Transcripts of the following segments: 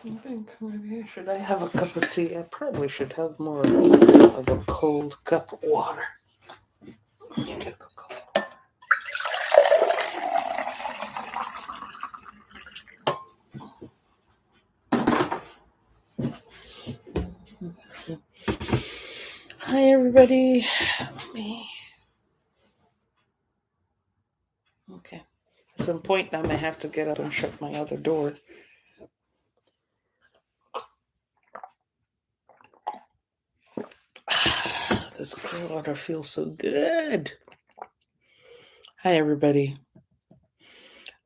I think maybe should I have a cup of tea? I probably should have more of a cold cup of water. Let me get the cold. Hi everybody. Me. Okay. At some point I may have to get up and shut my other door. This cold water feels so good. Hi everybody.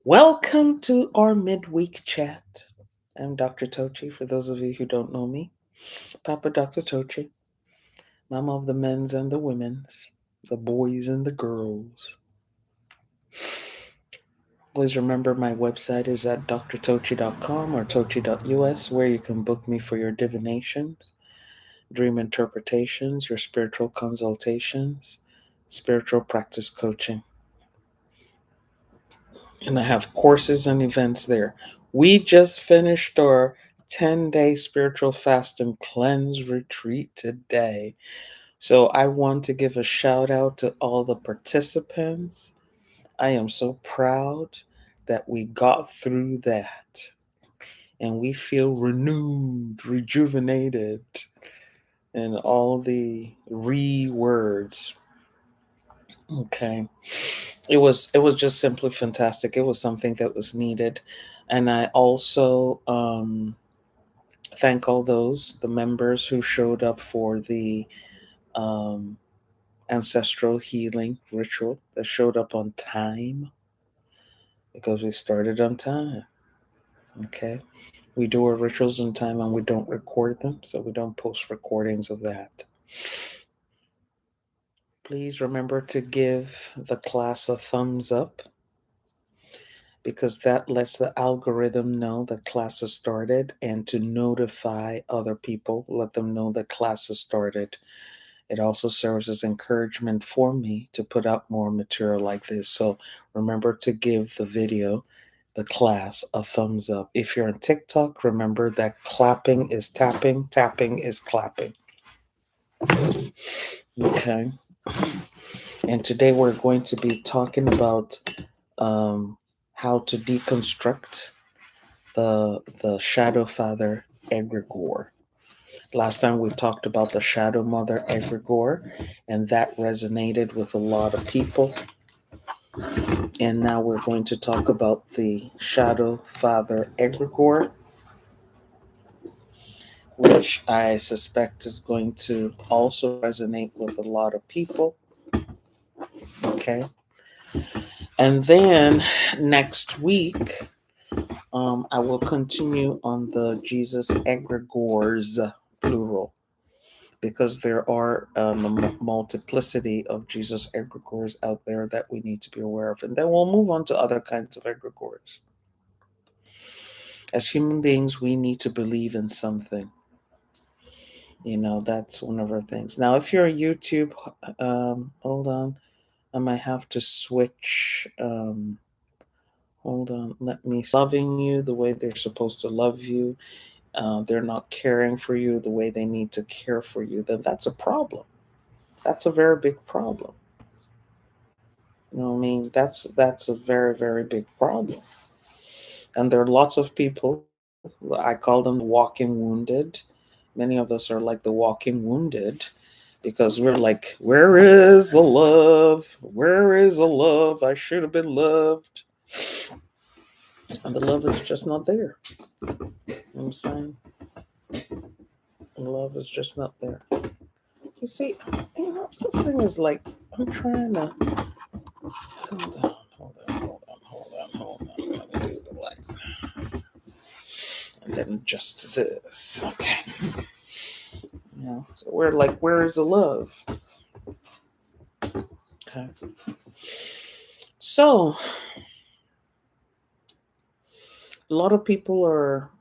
Welcome to our midweek chat. I'm Dr. Tochi, for those of you who don't know me. Papa Dr. Tochi, mama of the men's and the women's, the boys and the girls. Please remember my website is at drtochi.com or tochi.us, where you can book me for your divinations, dream interpretations, your spiritual consultations, spiritual practice coaching. And I have courses and events there. We just finished our 10-day spiritual fast and cleanse retreat today. So I want to give a shout out to all the participants. I am so proud that we got through that. And we feel renewed, rejuvenated, and all the words. Okay. It was just simply fantastic. It was something that was needed. And I also thank all the members who showed up for the um, ancestral healing ritual, that showed up on time, because we started on time. Okay. We do our rituals on time and we don't record them, so we don't post recordings of that. Please remember to give the class a thumbs up, because that lets the algorithm know that class has started, and to notify other people, let them know that class has started. It also serves as encouragement for me to put out more material like this. So remember to give the video, the class, a thumbs up. If you're on TikTok, remember that clapping is tapping, tapping is clapping. Okay. And today we're going to be talking about how to deconstruct the shadow father Egregore. Last time we talked about the shadow mother Egregore, and that resonated with a lot of people. And now we're going to talk about the shadow father Egregore, which I suspect is going to also resonate with a lot of people. Okay. And then next week, I will continue on the Jesus Egregores, plural, because there are a multiplicity of Jesus Egregores out there that we need to be aware of. And then we'll move on to other kinds of Egregores. As human beings, we need to believe in something. That's one of our things. Now, if you're on YouTube, hold on. I might have to switch. Hold on. Let me. Loving you the way they're supposed to love you. They're not caring for you the way they need to care for you. Then that's a problem. That's a very big problem. You know what I mean? That's a very, very big problem. And there are lots of people, I call them the walking wounded. Many of us are like the walking wounded, because we're like, where is the love? Where is the love? I should have been loved. And the love is just not there. You know what I'm saying? The love is just not there. You see, this thing is like, I'm trying to. Hold on. Let me do the light. And then just this. Okay. So we're like, where is the love? Okay. So a lot of people are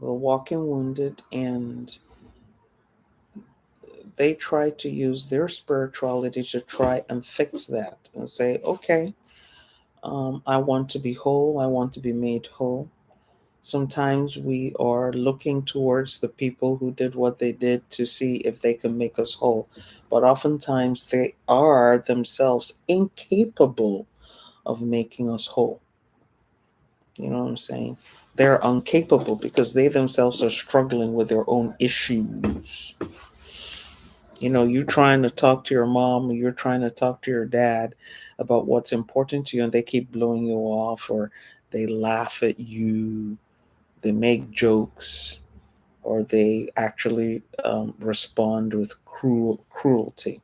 walking wounded, and they try to use their spirituality to try and fix that and say, okay, I want to be whole. I want to be made whole. Sometimes we are looking towards the people who did what they did to see if they can make us whole. But oftentimes they are themselves incapable of making us whole. You know what I'm saying? They're incapable because they themselves are struggling with their own issues. You trying to talk to your mom or you're trying to talk to your dad about what's important to you, and they keep blowing you off, or they laugh at you, they make jokes, or they actually respond with cruelty.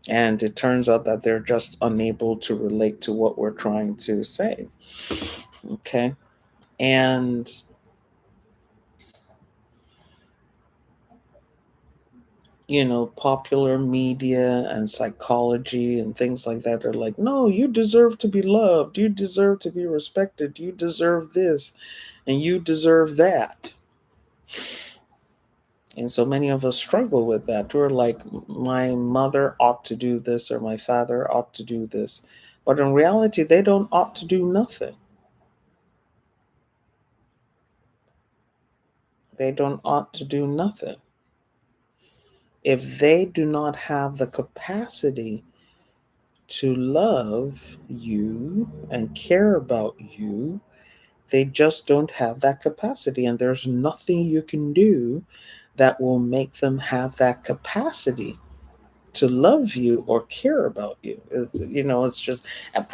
And it turns out that they're just unable to relate to what we're trying to say. Okay. And, popular media and psychology and things like that are like, no, you deserve to be loved. You deserve to be respected. You deserve this and you deserve that. And so many of us struggle with that. We're like, my mother ought to do this or my father ought to do this. But in reality, they don't ought to do nothing. They don't ought to do nothing. If they do not have the capacity to love you and care about you, they just don't have that capacity. And there's nothing you can do that will make them have that capacity to love you or care about you. It's just,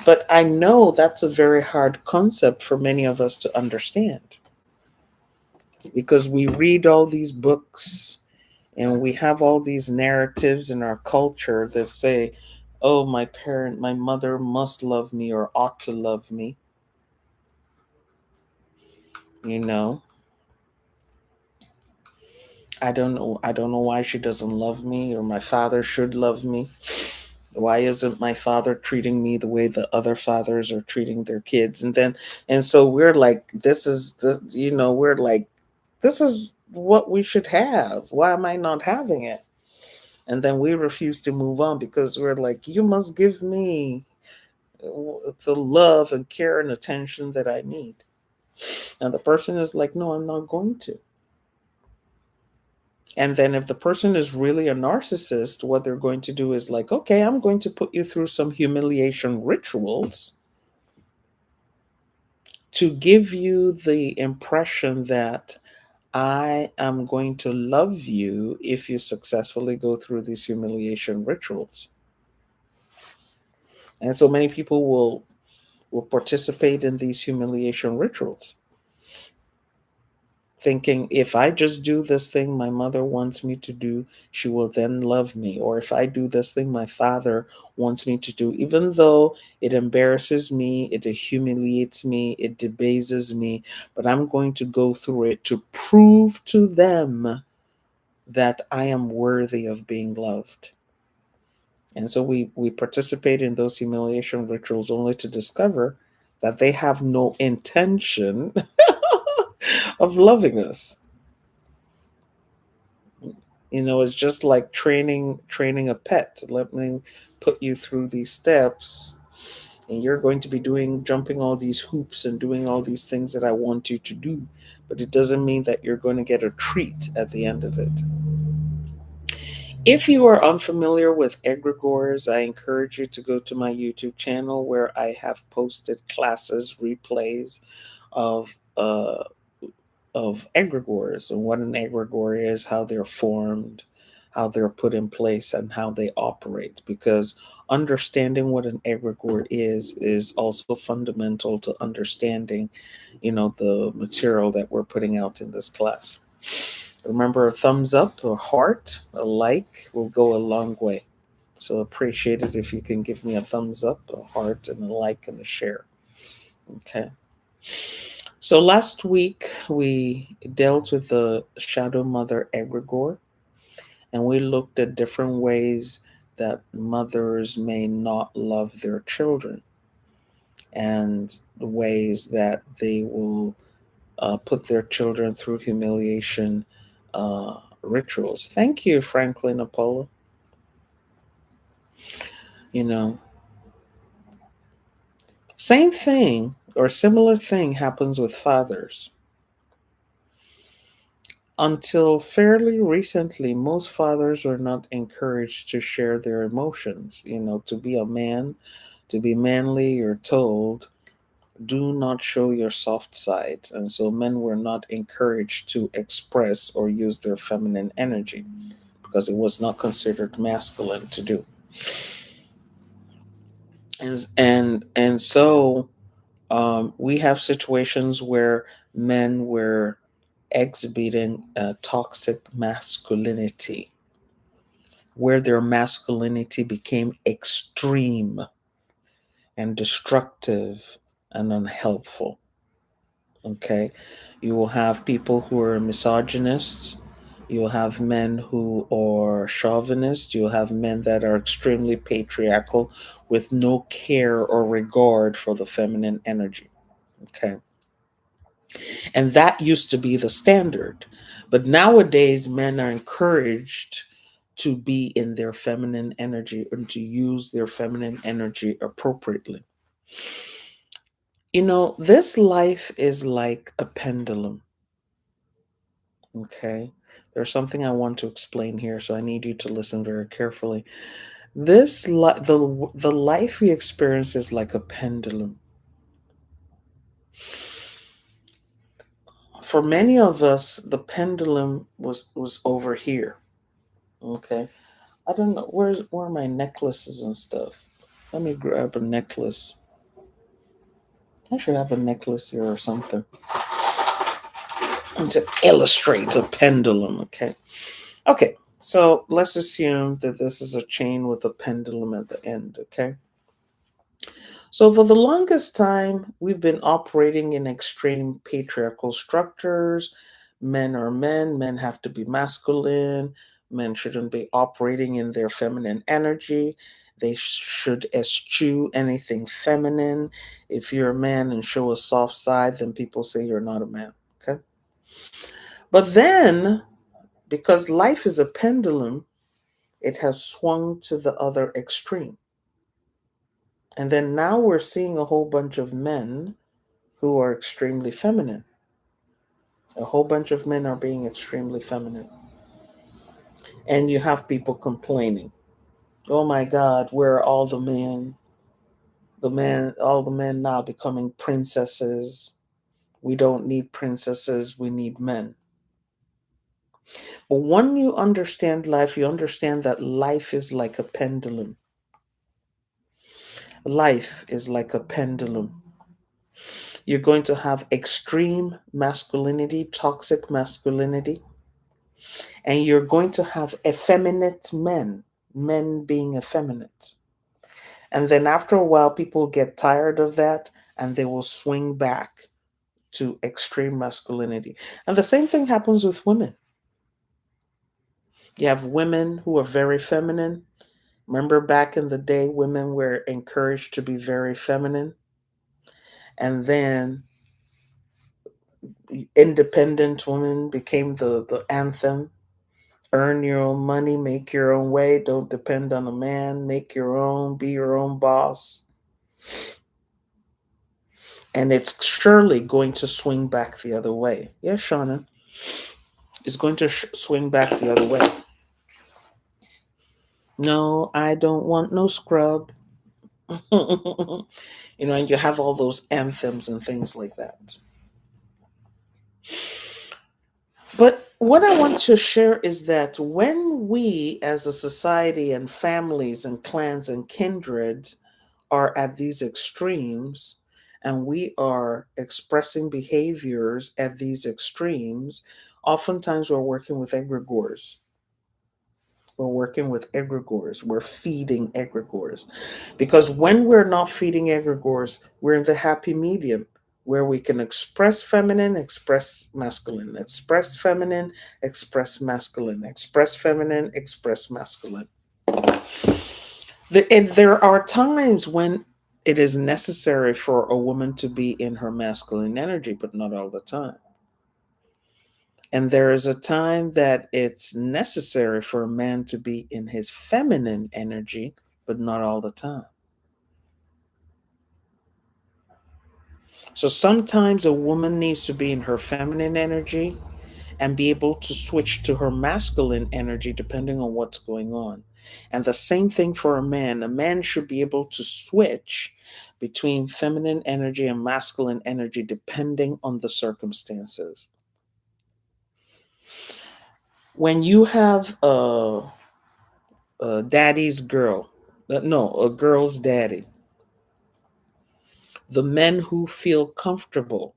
but I know that's a very hard concept for many of us to understand because we read all these books and we have all these narratives in our culture that say, oh, my mother must love me or ought to love me. You know, I don't know why she doesn't love me, or my father should love me. Why isn't my father treating me the way the other fathers are treating their kids? And so we're like, we're like, this is what we should have. Why am I not having it? And then we refuse to move on because we're like, you must give me the love and care and attention that I need. And the person is like, no, I'm not going to. And then if the person is really a narcissist, what they're going to do is like, okay, I'm going to put you through some humiliation rituals to give you the impression that I am going to love you if you successfully go through these humiliation rituals. And so many people will participate in these humiliation rituals, thinking if I just do this thing my mother wants me to do, she will then love me. Or if I do this thing my father wants me to do, even though it embarrasses me, it humiliates me, it debases me, but I'm going to go through it to prove to them that I am worthy of being loved. And so we participate in those humiliation rituals only to discover that they have no intention of loving us. It's just like training a pet. Let me put you through these steps, and you're going to be doing jumping all these hoops and doing all these things that I want you to do. But it doesn't mean that you're going to get a treat at the end of it. If you are unfamiliar with egregores, I encourage you to go to my YouTube channel where I have posted classes, replays of egregores and what an egregore is, how they're formed, how they're put in place, and how they operate. Because understanding what an egregore is also fundamental to understanding, the material that we're putting out in this class. Remember, a thumbs up, a heart, a like will go a long way. So appreciate it if you can give me a thumbs up, a heart, and a like, and a share. Okay. So last week we dealt with the shadow mother egregore, and we looked at different ways that mothers may not love their children, and the ways that they will put their children through humiliation rituals. Thank you, Franklin Apollo. You know, same thing Or a similar thing happens with fathers. Until fairly recently, most fathers are not encouraged to share their emotions. To be a man, to be manly, you're told, do not show your soft side. And so men were not encouraged to express or use their feminine energy because it was not considered masculine to do. And so we have situations where men were exhibiting toxic masculinity, where their masculinity became extreme and destructive and unhelpful. Okay. You will have people who are misogynists. You will have men who are chauvinists. You'll have men that are extremely patriarchal with no care or regard for the feminine energy. Okay. And that used to be the standard. But nowadays, men are encouraged to be in their feminine energy and to use their feminine energy appropriately. This life is like a pendulum. Okay. There's something I want to explain here, so I need you to listen very carefully. The life we experience is like a pendulum. For many of us, the pendulum was over here. Okay. I don't know where are my necklaces and stuff. Let me grab a necklace. I should have a necklace here or something. And to illustrate the pendulum, okay? Okay, so let's assume that this is a chain with a pendulum at the end, okay? So for the longest time, we've been operating in extreme patriarchal structures. Men are men, men have to be masculine, men shouldn't be operating in their feminine energy. They should eschew anything feminine. If you're a man and show a soft side, then people say you're not a man. Okay. But then, because life is a pendulum, it has swung to the other extreme. And then now we're seeing a whole bunch of men who are extremely feminine. A whole bunch of men are being extremely feminine. And you have people complaining, oh my God, where are all the men? All the men now becoming princesses. We don't need princesses, we need men. But when you understand life, you understand that life is like a pendulum. Life is like a pendulum. You're going to have extreme masculinity, toxic masculinity, and you're going to have effeminate men, men being effeminate. And then after a while, people get tired of that and they will swing back to extreme masculinity. And the same thing happens with women. You have women who are very feminine. Remember back in the day, women were encouraged to be very feminine. And then independent women became the anthem. Earn your own money, make your own way, don't depend on a man, make your own, be your own boss. And it's surely going to swing back the other way. Yes, Shauna. It's going to swing back the other way. No, I don't want no scrub. And you have all those anthems and things like that. But what I want to share is that when we as a society and families and clans and kindred are at these extremes and we are expressing behaviors at these extremes, oftentimes we're working with egregores. We're working with egregores. We're feeding egregores. Because when we're not feeding egregores, we're in the happy medium where we can express feminine, express masculine, express feminine, express masculine, express feminine, express masculine. And there are times when it is necessary for a woman to be in her masculine energy, but not all the time. And there is a time that it's necessary for a man to be in his feminine energy, but not all the time. So sometimes a woman needs to be in her feminine energy and be able to switch to her masculine energy depending on what's going on. And the same thing for a man. A man should be able to switch between feminine energy and masculine energy depending on the circumstances. When you have a daddy's girl, no, a girl's daddy, the men who feel comfortable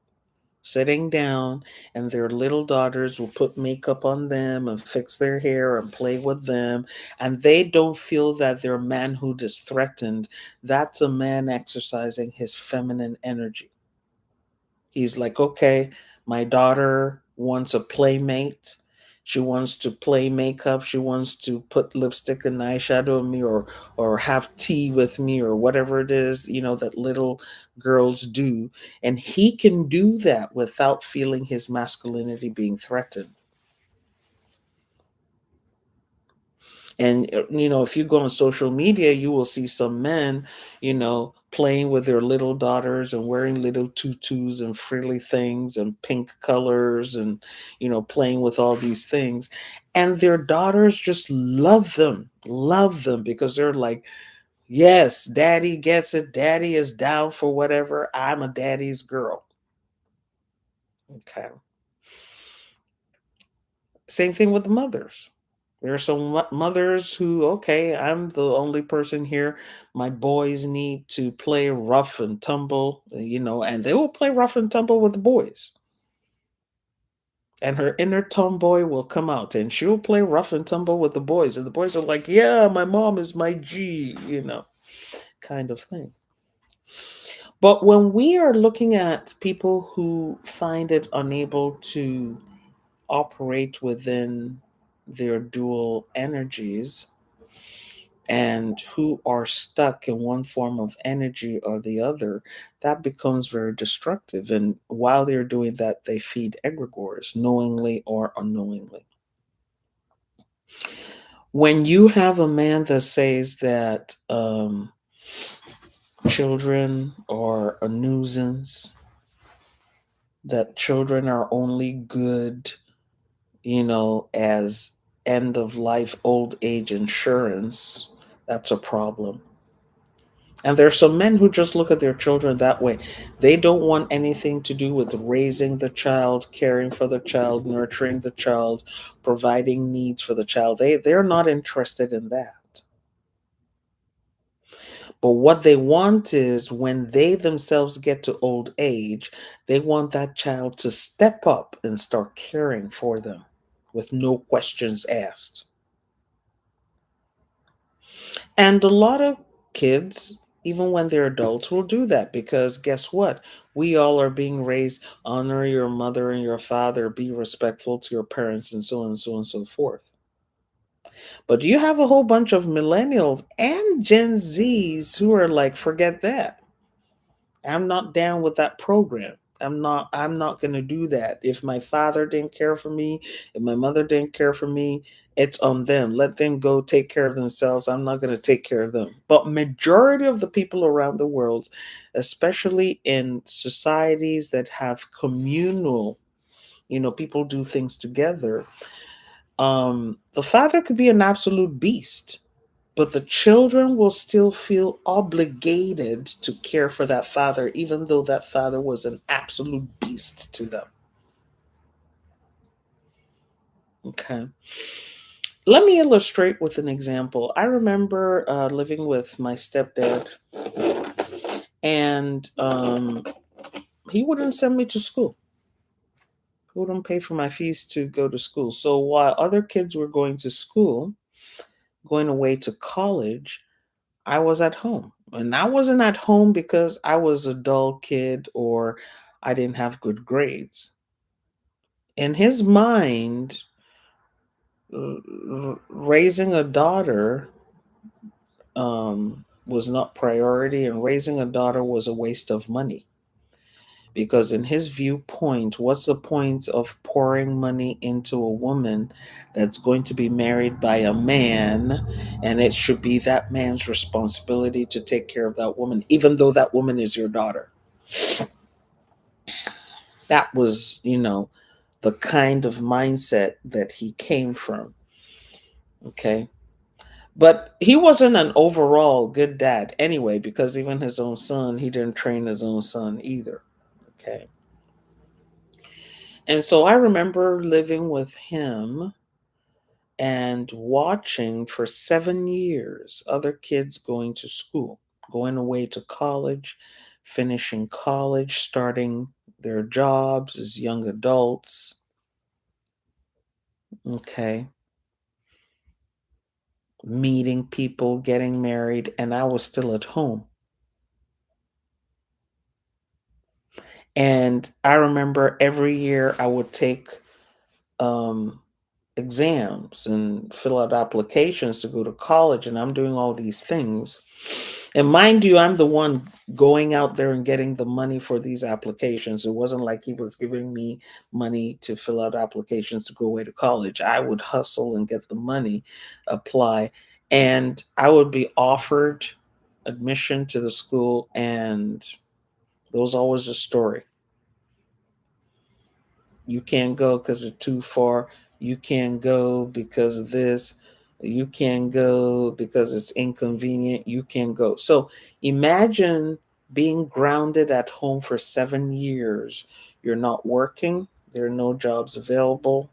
sitting down and their little daughters will put makeup on them and fix their hair and play with them, and they don't feel that their manhood is threatened, that's a man exercising his feminine energy. He's like, okay, my daughter wants a playmate. She wants to play makeup. She wants to put lipstick and eyeshadow on me, or have tea with me, or whatever it is, that little girls do. And he can do that without feeling his masculinity being threatened. And, if you go on social media, you will see some men, playing with their little daughters and wearing little tutus and frilly things and pink colors and, playing with all these things. And their daughters just love them because they're like, yes, daddy gets it. Daddy is down for whatever. I'm a daddy's girl. Okay. Same thing with the mothers. There are some mothers who, okay, I'm the only person here. My boys need to play rough and tumble, and they will play rough and tumble with the boys. And her inner tomboy will come out and she'll play rough and tumble with the boys. And the boys are like, yeah, my mom is my G, kind of thing. But when we are looking at people who find it unable to operate within their dual energies, and who are stuck in one form of energy or the other, that becomes very destructive. And while they're doing that, they feed egregores, knowingly or unknowingly. When you have a man that says that children are a nuisance, that children are only good, as end of life, old age insurance, that's a problem. And there are some men who just look at their children that way. They don't want anything to do with raising the child, caring for the child, nurturing the child, providing needs for the child. They're not interested in that. But what they want is when they themselves get to old age, they want that child to step up and start caring for them with no questions asked. And a lot of kids, even when they're adults, will do that because guess what? We all are being raised, honor your mother and your father, be respectful to your parents, and so on and so on and so forth. But you have a whole bunch of millennials and Gen Zs who are like, forget that. I'm not down with that program. I'm not going to do that. If my father didn't care for me, if my mother didn't care for me, it's on them. Let them go take care of themselves. I'm not going to take care of them. But majority of the people around the world, especially in societies that have communal, people do things together. The father could be an absolute beast, but the children will still feel obligated to care for that father, even though that father was an absolute beast to them. Okay. Let me illustrate with an example. I remember living with my stepdad, and he wouldn't send me to school. He wouldn't pay for my fees to go to school. So while other kids were going to school, going away to college, I was at home. And I wasn't at home because I was a dull kid or I didn't have good grades. In his mind, raising a daughter was not priority, and raising a daughter was a waste of money. Because in his viewpoint, what's the point of pouring money into a woman that's going to be married by a man, and it should be that man's responsibility to take care of that woman, even though that woman is your daughter? That was, the kind of mindset that he came from. Okay. But he wasn't an overall good dad anyway, because even his own son, he didn't train his own son either. Okay. And so I remember living with him and watching for 7 years other kids going to school, going away to college, finishing college, starting their jobs as young adults. Okay. Meeting people, getting married, and I was still at home. And I remember every year I would take um, exams and fill out applications to go to college, and I'm doing all these things. And mind you, I'm the one going out there and getting the money for these applications. It wasn't like he was giving me money to fill out applications to go away to college. I would hustle and get the money, apply, and I would be offered admission to the school, and there was always a story. You can't go because it's too far. You can't go because of this. You can't go because it's inconvenient. You can't go. So imagine being grounded at home for 7 years. You're not working, there are no jobs available,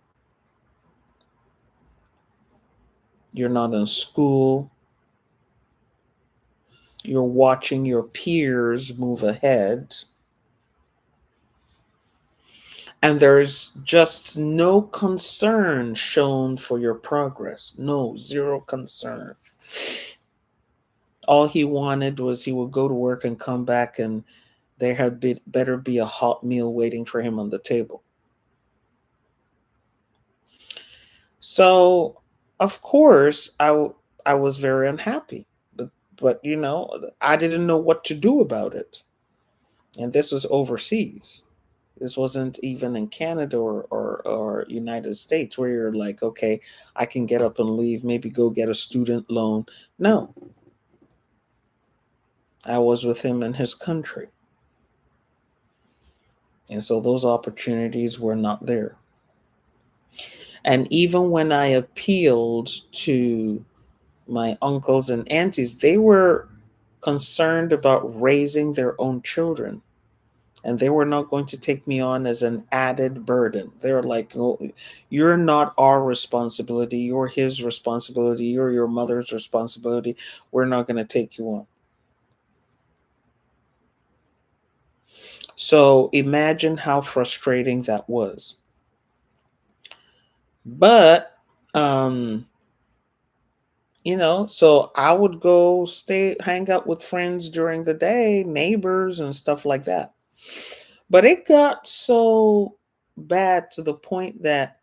you're not in school, you're watching your peers move ahead, and there's just no concern shown for your progress. No, zero concern. All he wanted was he would go to work and come back, and there had better be a hot meal waiting for him on the table. So, of course, I was very unhappy, but I didn't know what to do about it. And this was overseas. This wasn't even in Canada or United States, where you're like, okay, I can get up and leave, maybe go get a student loan. No, I was with him in his country. And so those opportunities were not there. And even when I appealed to my uncles and aunties, they were concerned about raising their own children. And they were not going to take me on as an added burden. They were like, no, you're not our responsibility. You're his responsibility. You're your mother's responsibility. We're not going to take you on. So imagine how frustrating that was. But, so I would go hang out with friends during the day, neighbors and stuff like that. But it got so bad to the point that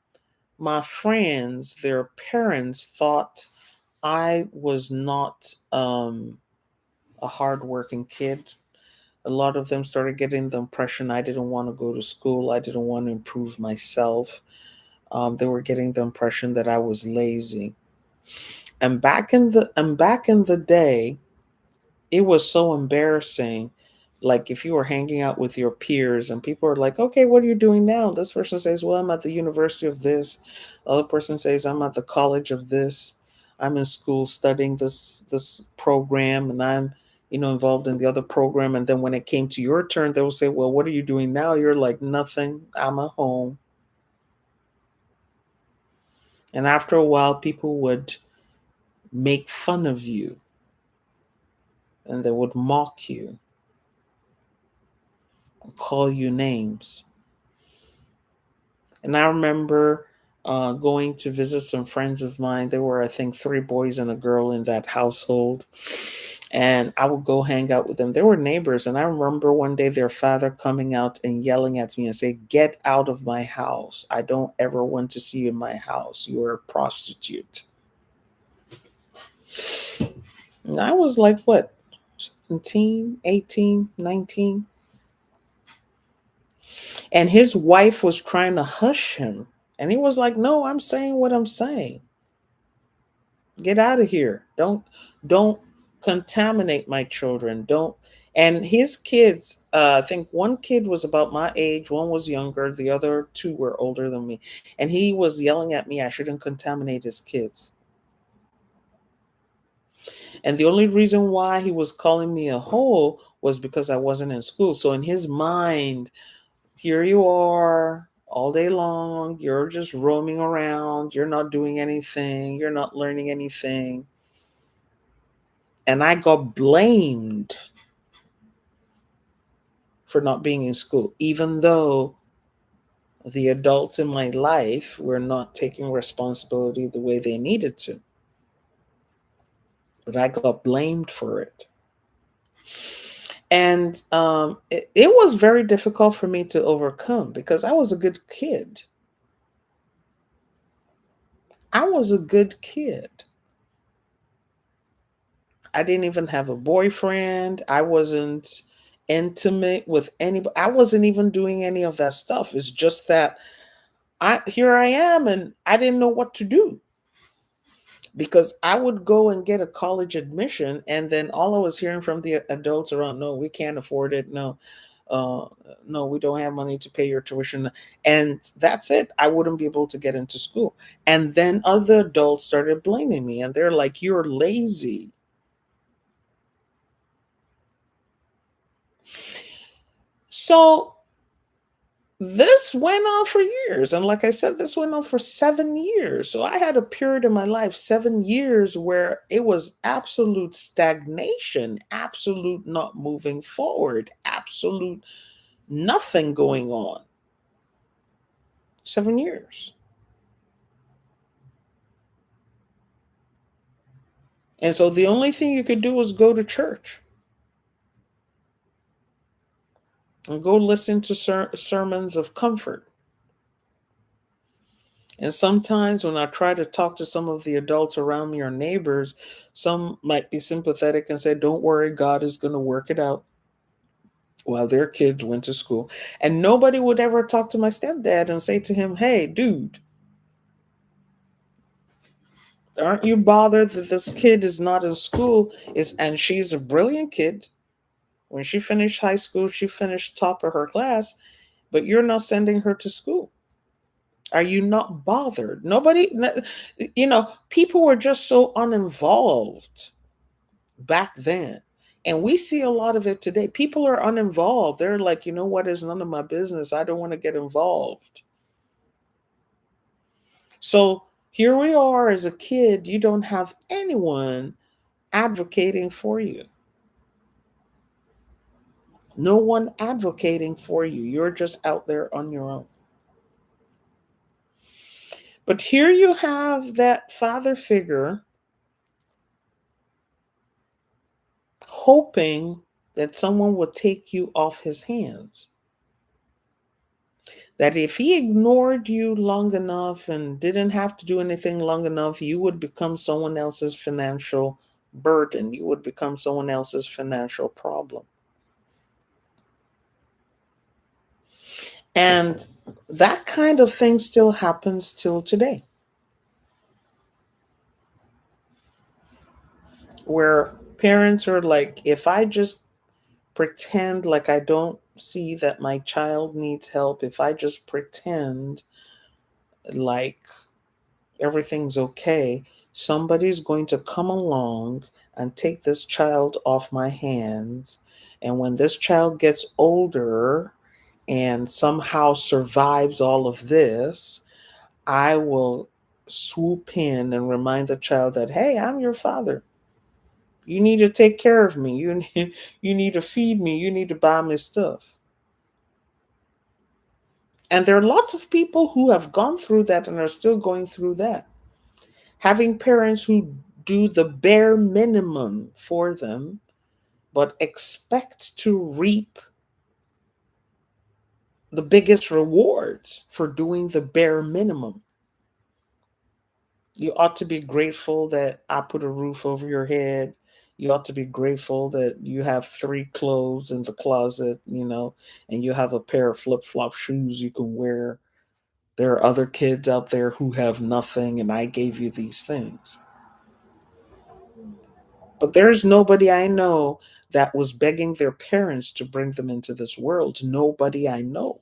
my friends, their parents thought I was not a hardworking kid. A lot of them started getting the impression I didn't want to go to school. I didn't want to improve myself. They were getting the impression that I was lazy. And back in the day, it was so embarrassing. Like if you were hanging out with your peers and people are like, okay, what are you doing now? This person says, well, I'm at the university of this. The other person says, I'm at the college of this. I'm in school studying this program, and I'm involved in the other program. And then when it came to your turn, they will say, well, what are you doing now? You're like, nothing. I'm at home. And after a while, people would make fun of you and they would mock you, call you names. And I remember going to visit some friends of mine. There were, I think, 3 boys and a girl in that household. And I would go hang out with them. They were neighbors. And I remember one day their father coming out and yelling at me and say, get out of my house. I don't ever want to see you in my house. You're a prostitute. And I was like, what, 17, 18, 19? And his wife was trying to hush him. And he was like, no, I'm saying what I'm saying. Get out of here. Don't contaminate my children. Don't. And his kids, I think one kid was about my age, one was younger, the other two were older than me. And he was yelling at me I shouldn't contaminate his kids. And the only reason why he was calling me a hoe was because I wasn't in school. So in his mind, here you are all day long, you're just roaming around, you're not doing anything, you're not learning anything. And I got blamed for not being in school, even though the adults in my life were not taking responsibility the way they needed to. But I got blamed for it. And it was very difficult for me to overcome because I was a good kid. I was a good kid. I didn't even have a boyfriend. I wasn't intimate with anybody. I wasn't even doing any of that stuff. It's just that here I am and I didn't know what to do because I would go and get a college admission and then all I was hearing from the adults around, no, we can't afford it. No, uh, no, we don't have money to pay your tuition. And that's it. I wouldn't be able to get into school. And then other adults started blaming me and they're like, you're lazy. So this went on for years. And like I said, this went on for 7 years. So I had a period in my life, 7 years, where it was absolute stagnation, absolute not moving forward, absolute nothing going on. 7 years. And so the only thing you could do was go to church and go listen to sermons of comfort. And sometimes when I try to talk to some of the adults around me or neighbors, some might be sympathetic and say, don't worry, God is going to work it out while their kids went to school. And nobody would ever talk to my stepdad and say to him, hey, dude, aren't you bothered that this kid is not in school? And she's a brilliant kid. When she finished high school, she finished top of her class, but you're not sending her to school. Are you not bothered? Nobody, people were just so uninvolved back then. And we see a lot of it today. People are uninvolved. They're like, you know what, it's none of my business. I don't want to get involved. So here we are as a kid, you don't have anyone advocating for you. No one advocating for you. You're just out there on your own. But here you have that father figure hoping that someone would take you off his hands. That if he ignored you long enough and didn't have to do anything long enough, you would become someone else's financial burden. You would become someone else's financial problem. And that kind of thing still happens till today, where parents are like, if I just pretend like I don't see that my child needs help, if I just pretend like everything's okay, somebody's going to come along and take this child off my hands. And when this child gets older and somehow survives all of this, I will swoop in and remind the child that, hey, I'm your father. You need to take care of me. You need to feed me. You need to buy me stuff. And there are lots of people who have gone through that and are still going through that. Having parents who do the bare minimum for them, but expect to reap the biggest rewards for doing the bare minimum. You ought to be grateful that I put a roof over your head. You ought to be grateful that you have 3 clothes in the closet, and you have a pair of flip flop shoes you can wear. There are other kids out there who have nothing, and I gave you these things. But there's nobody I know that was begging their parents to bring them into this world. Nobody I know.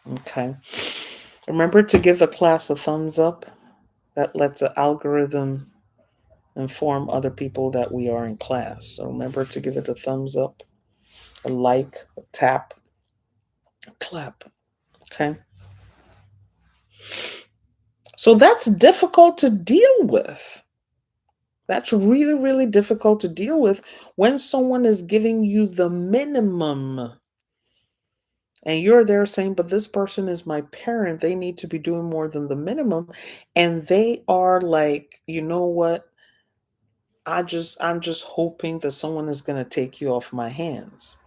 Okay. Remember to give the class a thumbs up. That lets the algorithm inform other people that we are in class. So remember to give it a thumbs up, a like, a tap, a clap. Okay. So that's difficult to deal with. That's really, really difficult to deal with when someone is giving you the minimum and you're there saying, but this person is my parent. They need to be doing more than the minimum. And they are like, you know what? I'm just hoping that someone is going to take you off my hands.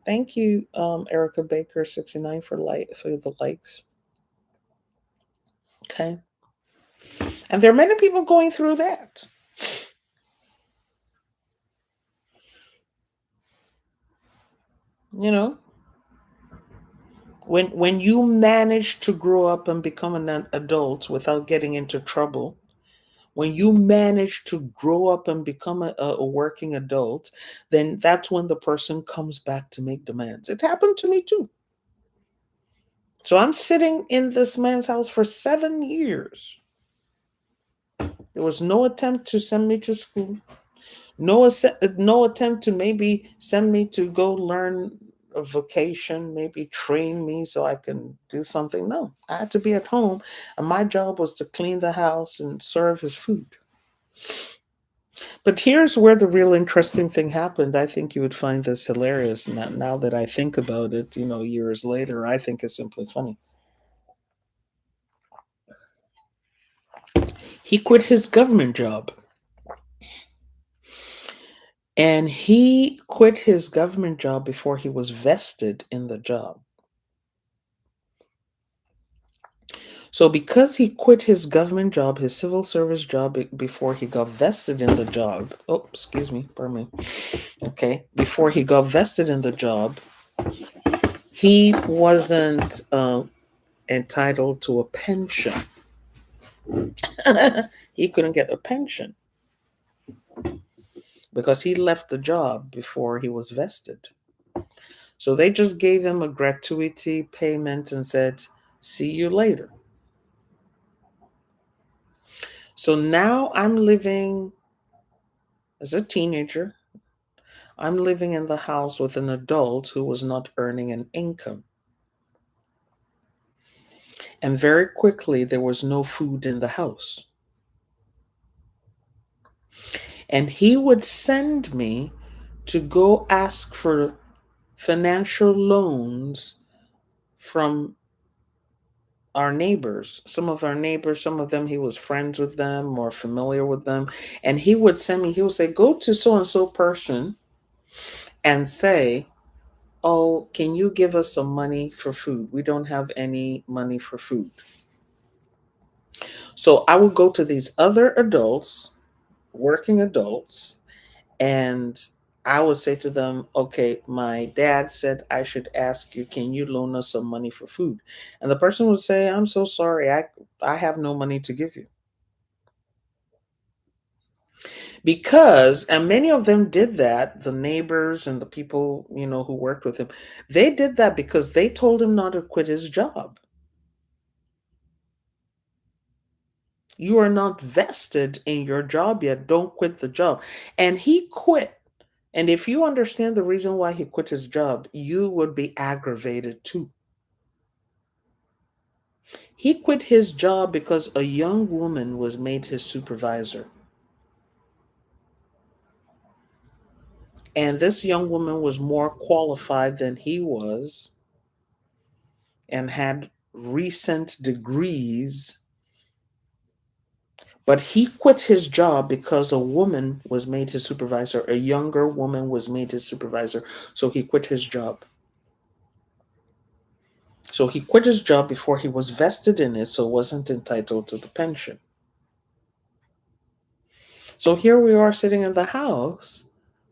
Thank you, Erica Baker 69 for the likes. Okay. And there are many people going through that. You know, when you manage to grow up and become an adult without getting into trouble, when you manage to grow up and become a working adult, then that's when the person comes back to make demands. It happened to me too. So I'm sitting in this man's house for 7 years. There was no attempt to send me to school. No attempt to maybe send me to go learn a vocation, maybe train me so I can do something. No, I had to be at home, and my job was to clean the house and serve his food. But here's where the real interesting thing happened. I think you would find this hilarious. Now that I think about it, years later, I think it's simply funny. He quit his government job. And he quit his government job before he was vested in the job. So, because he quit his government job, his civil service job, before he got vested in the job, oh, excuse me, pardon me. Okay, before he got vested in the job, he wasn't entitled to a pension. He couldn't get a pension because he left the job before he was vested. So they just gave him a gratuity payment and said, see you later. So now I'm living as a teenager. I'm living in the house with an adult who was not earning an income. And very quickly, there was no food in the house. And he would send me to go ask for financial loans from our neighbors. Some of our neighbors, some of them he was friends with them or familiar with them. And he would he would say, go to so and so person and say, oh, can you give us some money for food? We don't have any money for food. So I would go to these other adults, working adults, and I would say to them, okay, my dad said I should ask you, can you loan us some money for food? And the person would say, I'm so sorry, I have no money to give you. Because, and many of them did that, the neighbors and the people, who worked with him, they did that because they told him not to quit his job. You are not vested in your job yet. Don't quit the job. And he quit. And if you understand the reason why he quit his job, you would be aggravated too. He quit his job because a young woman was made his supervisor. And this young woman was more qualified than he was and had recent degrees. But he quit his job because a woman was made his supervisor. A younger woman was made his supervisor. So he quit his job. So he quit his job before he was vested in it, so wasn't entitled to the pension. So here we are sitting in the house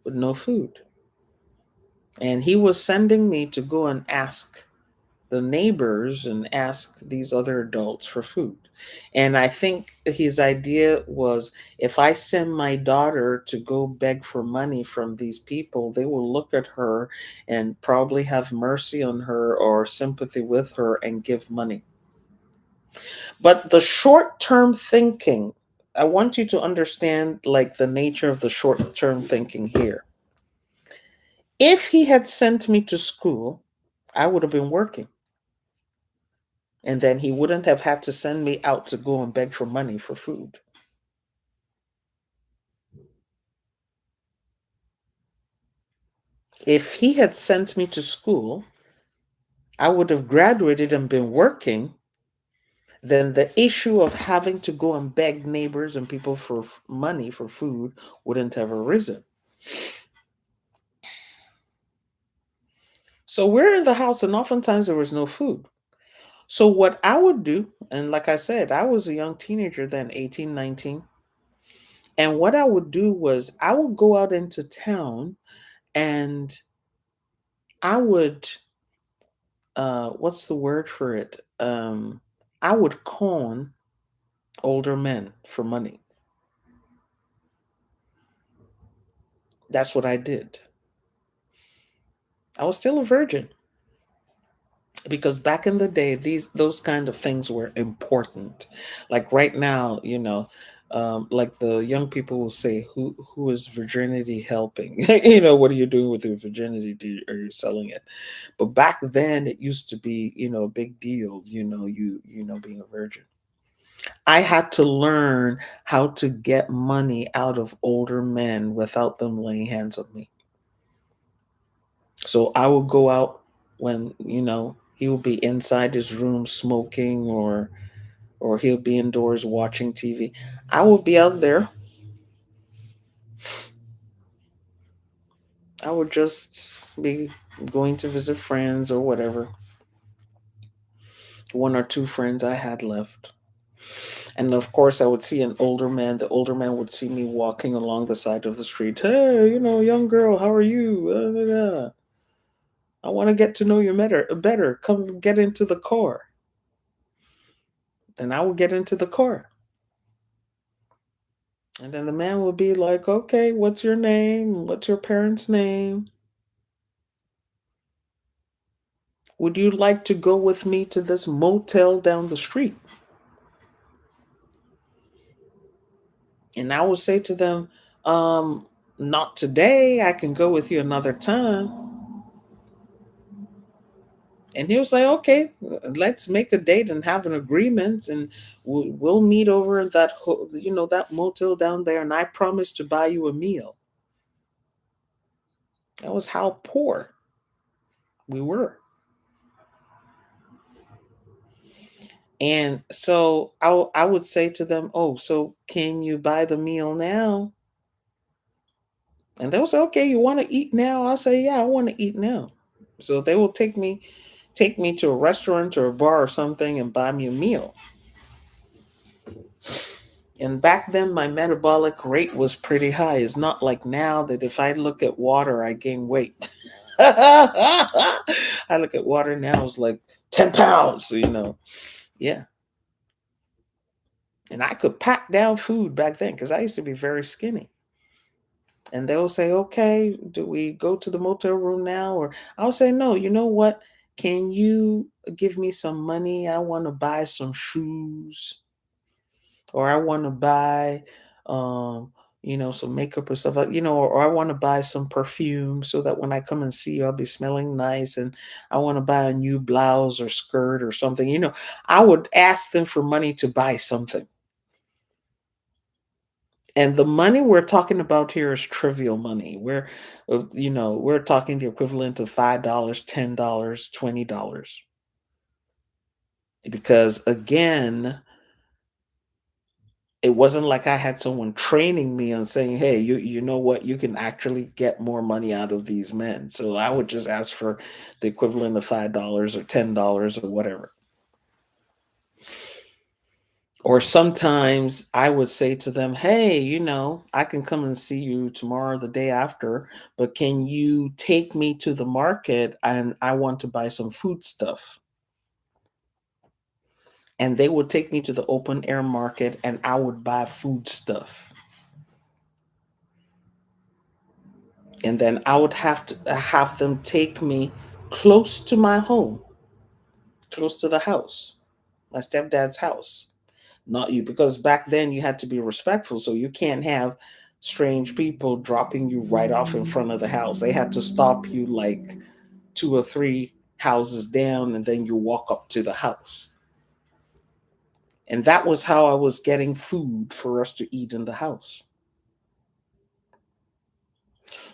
with no food. And he was sending me to go and ask the neighbors and ask these other adults for food. And I think his idea was, if I send my daughter to go beg for money from these people, they will look at her and probably have mercy on her or sympathy with her and give money. But the short term thinking, I want you to understand like the nature of the short term thinking here. If he had sent me to school, I would have been working. And then he wouldn't have had to send me out to go and beg for money for food. If he had sent me to school, I would have graduated and been working. Then the issue of having to go and beg neighbors and people for money for food wouldn't have arisen. So we're in the house, and oftentimes there was no food. So what I would do, and like I said, I was a young teenager then, 18, 19. And what I would do was I would go out into town and I would, what's the word for it? I would con older men for money. That's what I did. I was still a virgin because back in the day, those kind of things were important. Like right now, like the young people will say, "Who is virginity helping?" What are you doing with your virginity? Are you selling it? But back then, it used to be, a big deal. Being a virgin. I had to learn how to get money out of older men without them laying hands on me. So I would go out when, he would be inside his room smoking or he'll be indoors watching TV. I would be out there. I would just be going to visit friends or whatever. One or two friends I had left. And of course, I would see an older man. The older man would see me walking along the side of the street. Hey, young girl, how are you? I want to get to know you better. Come get into the car. And I would get into the car. And then the man would be like, okay, what's your name? What's your parents' name? Would you like to go with me to this motel down the street? And I would say to them, not today. I can go with you another time. And he was like, okay, let's make a date and have an agreement, and we'll meet over at that motel down there, and I promise to buy you a meal. That was how poor we were. And so I would say to them, oh, so can you buy the meal now? And they'll say, okay, you want to eat now? I'll say, yeah, I want to eat now. So they will take me to a restaurant or a bar or something and buy me a meal. And back then, my metabolic rate was pretty high. It's not like now that if I look at water, I gain weight. I look at water now, it's like 10 pounds, Yeah. And I could pack down food back then because I used to be very skinny. And they'll say, okay, do we go to the motel room now? Or I'll say, no, you know what? Can you give me some money? I want to buy some shoes, or I want to buy, some makeup or stuff like, or I want to buy some perfume so that when I come and see you, I'll be smelling nice. And I want to buy a new blouse or skirt or something. I would ask them for money to buy something. And the money we're talking about here is trivial money. We're talking the equivalent of $5, $10, $20. Because again, it wasn't like I had someone training me on saying, hey, you know what, you can actually get more money out of these men. So I would just ask for the equivalent of $5 or $10 or whatever. Or sometimes I would say to them, hey, I can come and see you tomorrow, or the day after, but can you take me to the market and I want to buy some food stuff? And they would take me to the open air market and I would buy food stuff. And then I would have to have them take me close to my home, close to the house, my stepdad's house. Not you, because back then you had to be respectful. So you can't have strange people dropping you right off in front of the house. They had to stop you like two or three houses down, and then you walk up to the house. And that was how I was getting food for us to eat in the house.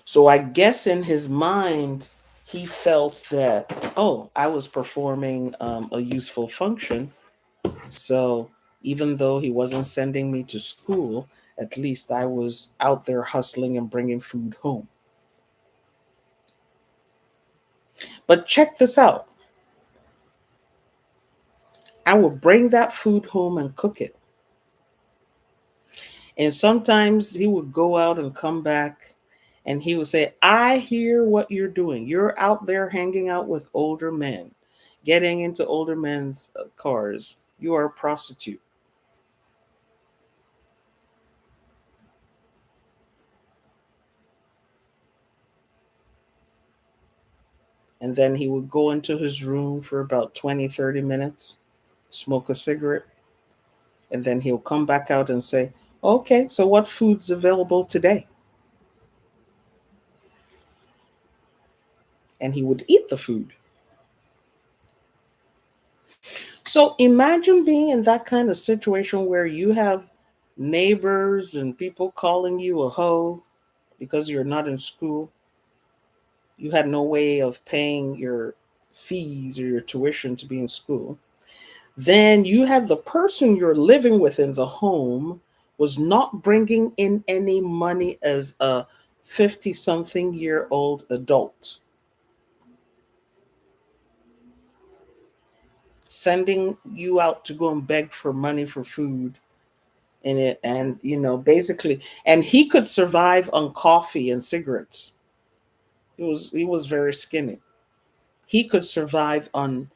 So I guess in his mind, he felt that, oh, I was performing a useful function. So even though he wasn't sending me to school, at least I was out there hustling and bringing food home. But check this out. I would bring that food home and cook it. And sometimes he would go out and come back and he would say, I hear what you're doing. You're out there hanging out with older men, getting into older men's cars. You are a prostitute. And then he would go into his room for about 20, 30 minutes, smoke a cigarette, and then he'll come back out and say, okay, so what food's available today? And he would eat the food. So imagine being in that kind of situation where you have neighbors and people calling you a hoe because you're not in school. You had no way of paying your fees or your tuition to be in school. Then you have the person you're living with in the home was not bringing in any money as a 50 something year old adult, sending you out to go and beg for money for food in it. And, basically, and he could survive on coffee and cigarettes. He was very skinny. He could survive on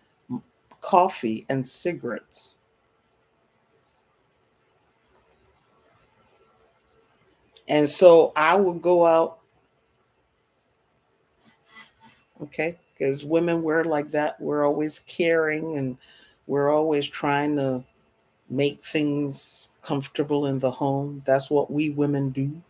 coffee and cigarettes. And so I would go out, okay, because women were like that. We're always caring and we're always trying to make things comfortable in the home. That's what we women do.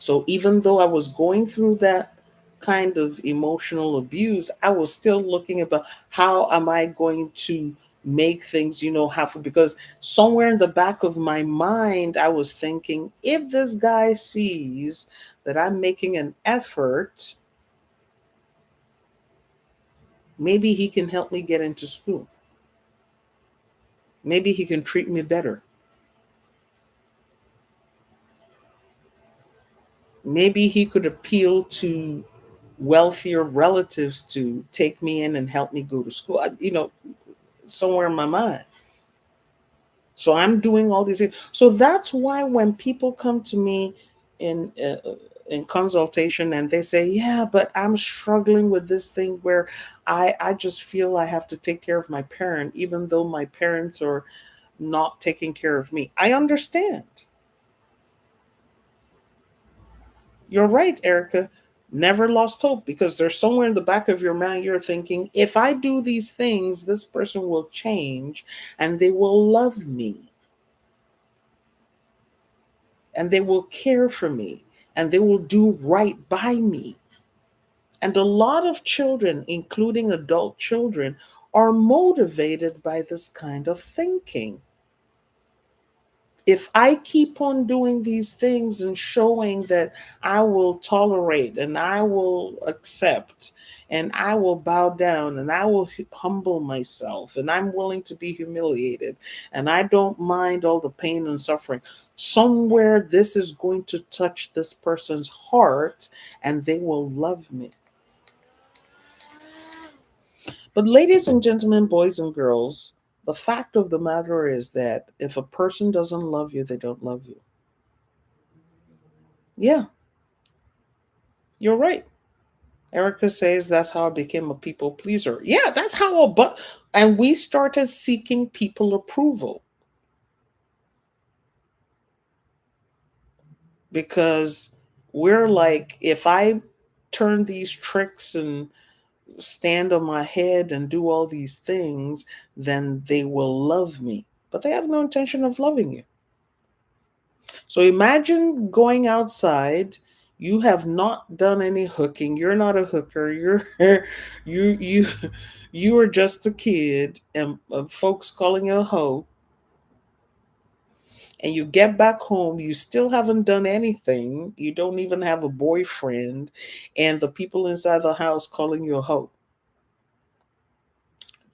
So even though I was going through that kind of emotional abuse, I was still looking about how am I going to make things, happen, because somewhere in the back of my mind, I was thinking, if this guy sees that I'm making an effort, maybe he can help me get into school. Maybe he can treat me better. Maybe he could appeal to wealthier relatives to take me in and help me go to school. Somewhere in my mind. So I'm doing all these things. So that's why when people come to me in in consultation and they say, "Yeah, but I'm struggling with this thing where I just feel I have to take care of my parent, even though my parents are not taking care of me." I understand. You're right, Erica. Never lost hope, because there's somewhere in the back of your mind you're thinking, if I do these things, this person will change and they will love me and they will care for me and they will do right by me. And a lot of children, including adult children, are motivated by this kind of thinking. If I keep on doing these things and showing that I will tolerate and I will accept and I will bow down and I will humble myself and I'm willing to be humiliated and I don't mind all the pain and suffering, somewhere this is going to touch this person's heart and they will love me. But, ladies and gentlemen, boys and girls, the fact of the matter is that if a person doesn't love you, they don't love you. Yeah, you're right. Erica says that's how I became a people pleaser. Yeah, that's how and we started seeking people approval because we're like, if I turn these tricks and stand on my head and do all these things, then they will love me. But they have no intention of loving you. So imagine going outside. You have not done any hooking. You're not a hooker. You're you you are just a kid, and folks calling you a hoe. And you get back home, you still haven't done anything. You don't even have a boyfriend, and the people inside the house calling you a hoe.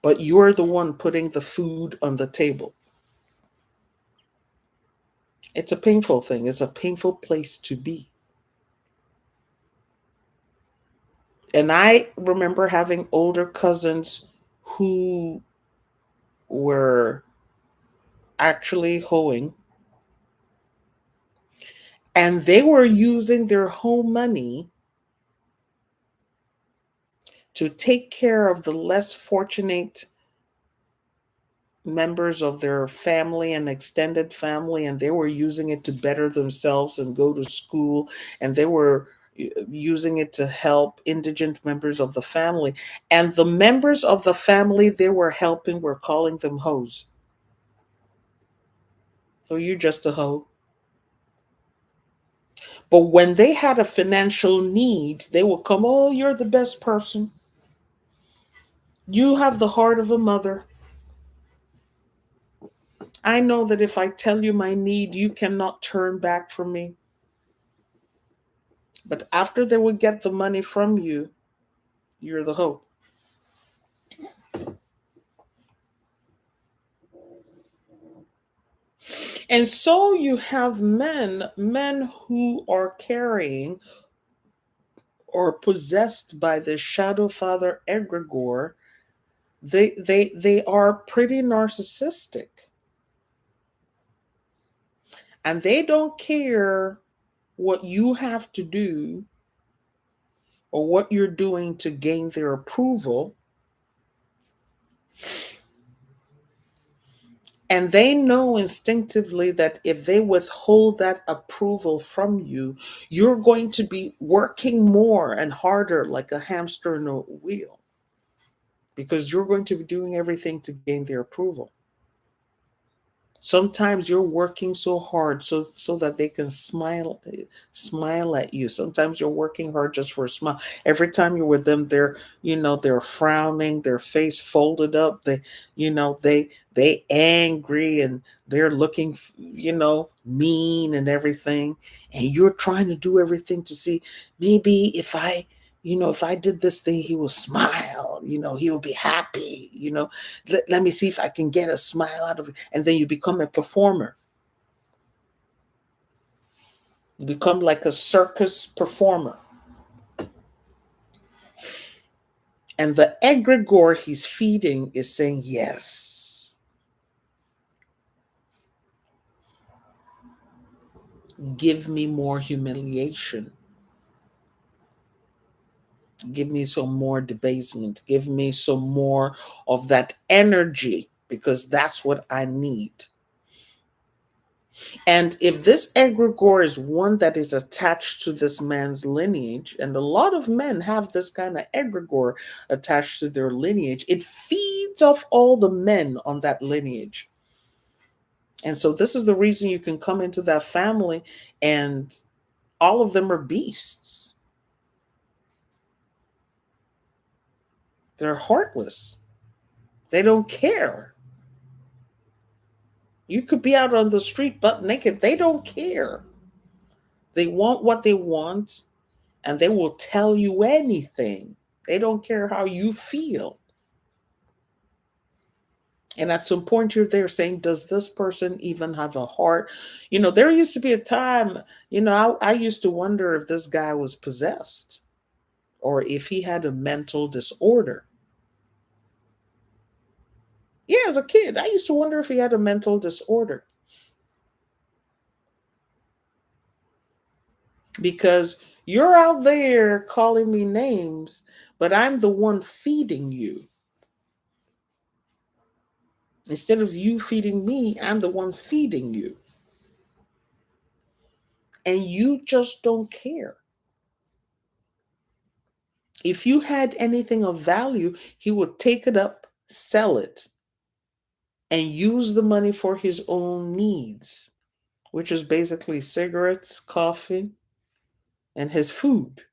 But you're the one putting the food on the table. It's a painful thing. It's a painful place to be. And I remember having older cousins who were actually hoeing, and they were using their home money to take care of the less fortunate members of their family and extended family, and they were using it to better themselves and go to school, and they were using it to help indigent members of the family, and the members of the family they were helping were calling them hoes. So you're just a hoe. But when they had a financial need, they would come, oh, you're the best person, you have the heart of a mother, I know that if I tell you my need you cannot turn back from me. But after they would get the money from you, you're the hope. And so you have men who are carrying or possessed by the shadow father egregore. They are pretty narcissistic. And they don't care what you have to do or what you're doing to gain their approval. And they know instinctively that if they withhold that approval from you, you're going to be working more and harder like a hamster in a wheel because you're going to be doing everything to gain their approval. Sometimes you're working so hard so that they can smile at you. Sometimes you're working hard just for a smile. Every time you're with them, they're frowning, their face folded up. They angry, and they're looking mean and everything. And you're trying to do everything to see, maybe if I did this thing, he will smile, he will be happy, let me see if I can get a smile out of it. And then you become a performer. You become like a circus performer. And the egregore he's feeding is saying, yes, give me more humiliation. Give me some more debasement. Give me some more of that energy, because that's what I need. And if this egregore is one that is attached to this man's lineage, and a lot of men have this kind of egregore attached to their lineage, it feeds off all the men on that lineage. And so this is the reason you can come into that family and all of them are beasts. They're heartless. They don't care. You could be out on the street butt naked. They don't care. They want what they want, and they will tell you anything. They don't care how you feel. And at some point, you're there saying, does this person even have a heart? There used to be a time, I used to wonder if this guy was possessed or if he had a mental disorder. Yeah, as a kid, I used to wonder if he had a mental disorder, because You're out there calling me names, but I'm the one feeding you. Instead of you feeding me, I'm the one feeding you. And you just don't care. If you had anything of value, he would take it up, sell it, and use the money for his own needs, which is basically cigarettes, coffee, and his food.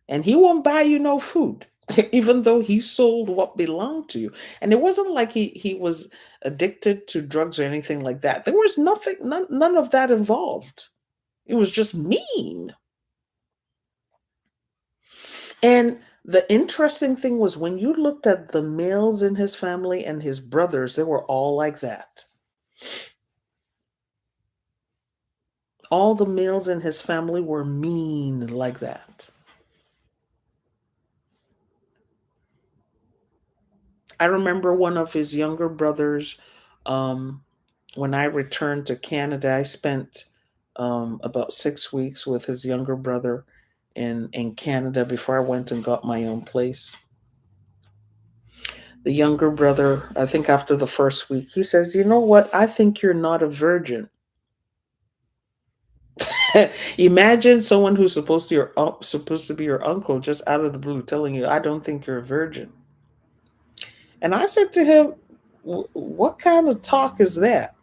And he won't buy you no food, even though he sold what belonged to you. And it wasn't like he was addicted to drugs or anything like that. There was nothing, none of that involved. It was just mean. And the interesting thing was when you looked at the males in his family and his brothers, they were all like that. All the males in his family were mean like that. I remember one of his younger brothers, um, when I returned to Canada, I spent about 6 weeks with his younger brother in Canada before I went and got my own place. The younger brother, I think after the first week, he says, "You know what? I think you're not a virgin." Imagine someone who's supposed to be your uncle just out of the blue telling you, "I don't think you're a virgin." And I said to him, "What kind of talk is that?"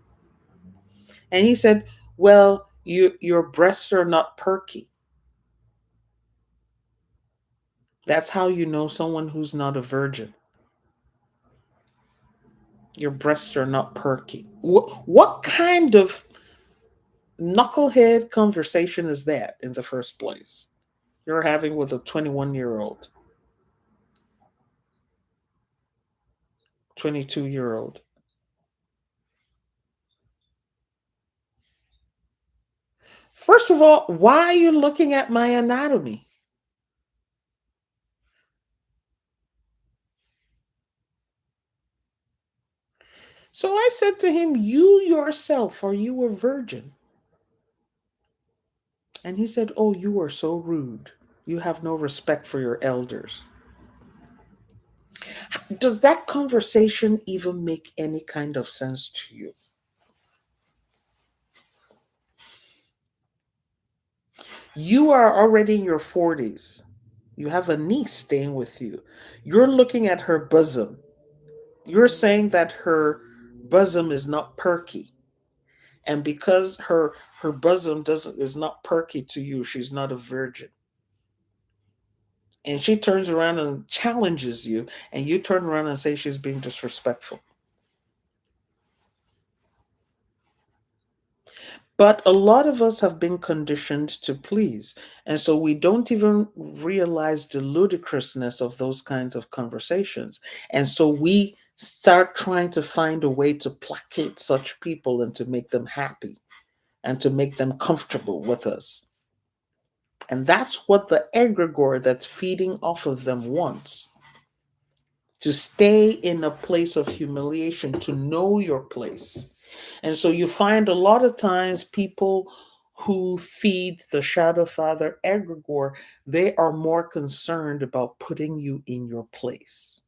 And he said, "Well, your breasts are not perky." That's how you know someone who's not a virgin. Your breasts are not perky. What kind of knucklehead conversation is that in the first place? You're having with a 21-year-old, 22-year-old. First of all, why are you looking at my anatomy? So I said to him, "You yourself, are you a virgin?" And he said, "Oh, you are so rude. You have no respect for your elders." Does that conversation even make any kind of sense to you? You are already in your 40s. You have a niece staying with you. You're looking at her bosom. You're saying that her bosom is not perky. And because her bosom doesn't is not perky to you, she's not a virgin. And she turns around and challenges you, and you turn around and say she's being disrespectful. But a lot of us have been conditioned to please. And so we don't even realize the ludicrousness of those kinds of conversations. And so we start trying to find a way to placate such people and to make them happy and to make them comfortable with us. And that's what the egregore that's feeding off of them wants, to stay in a place of humiliation, to know your place. And so you find a lot of times people who feed the shadow father egregore, they are more concerned about putting you in your place.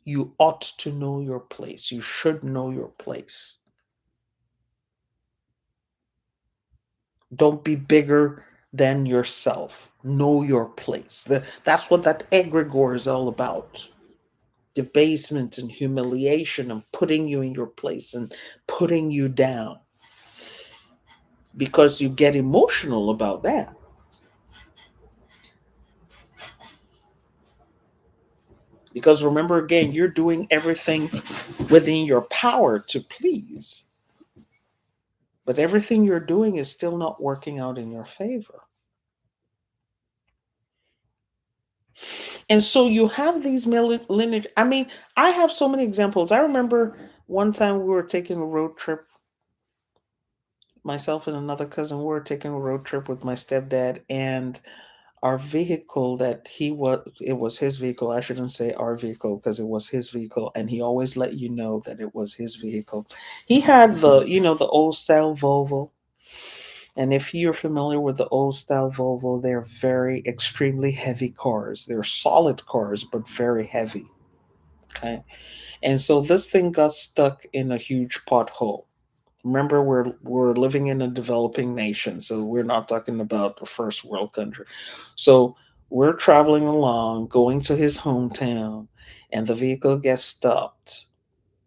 You ought to know your place. You should know your place. Don't be bigger than yourself. Know your place. That's what that egregore is all about. Debasement and humiliation and putting you in your place and putting you down, because you get emotional about that. Because remember, again, you're doing everything within your power to please, but everything you're doing is still not working out in your favor. And so you have these lineage. I mean, I have so many examples. I remember one time we were taking a road trip, myself and another cousin, we were taking a road trip with my stepdad, and our vehicle that he was it was his vehicle. I shouldn't say our vehicle because it was his vehicle, and he always let you know that it was his vehicle. He had the old style Volvo, And if you're familiar with the old style Volvo, they're very extremely heavy cars. They're solid cars, but very heavy. Okay. And so this thing got stuck in a huge pothole. Remember, we're living in a developing nation, so we're not talking about a first world country. So we're traveling along, going to his hometown, and the vehicle gets stopped,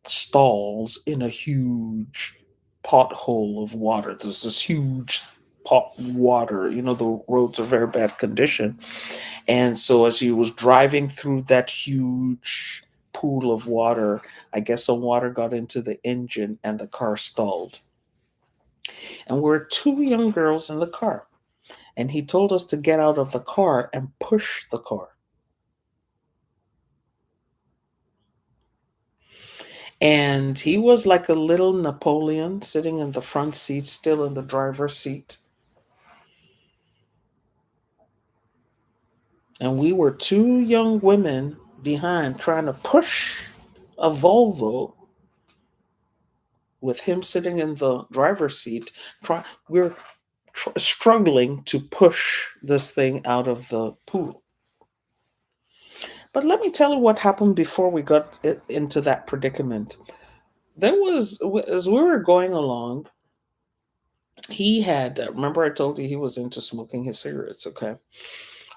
stalls in a huge pothole of water. There's this huge pot water. The roads are very bad condition, and so as he was driving through that huge pool of water, I guess some water got into the engine and the car stalled. And we're two young girls in the car. And he told us to get out of the car and push the car. And he was like a little Napoleon sitting in the front seat, still in the driver's seat. And we were two young women behind trying to push a Volvo with him sitting in the driver's seat. We're struggling to push this thing out of the pool. But let me tell you what happened before we got into that predicament. There was, as we were going along, he had, remember I told you he was into smoking his cigarettes, okay?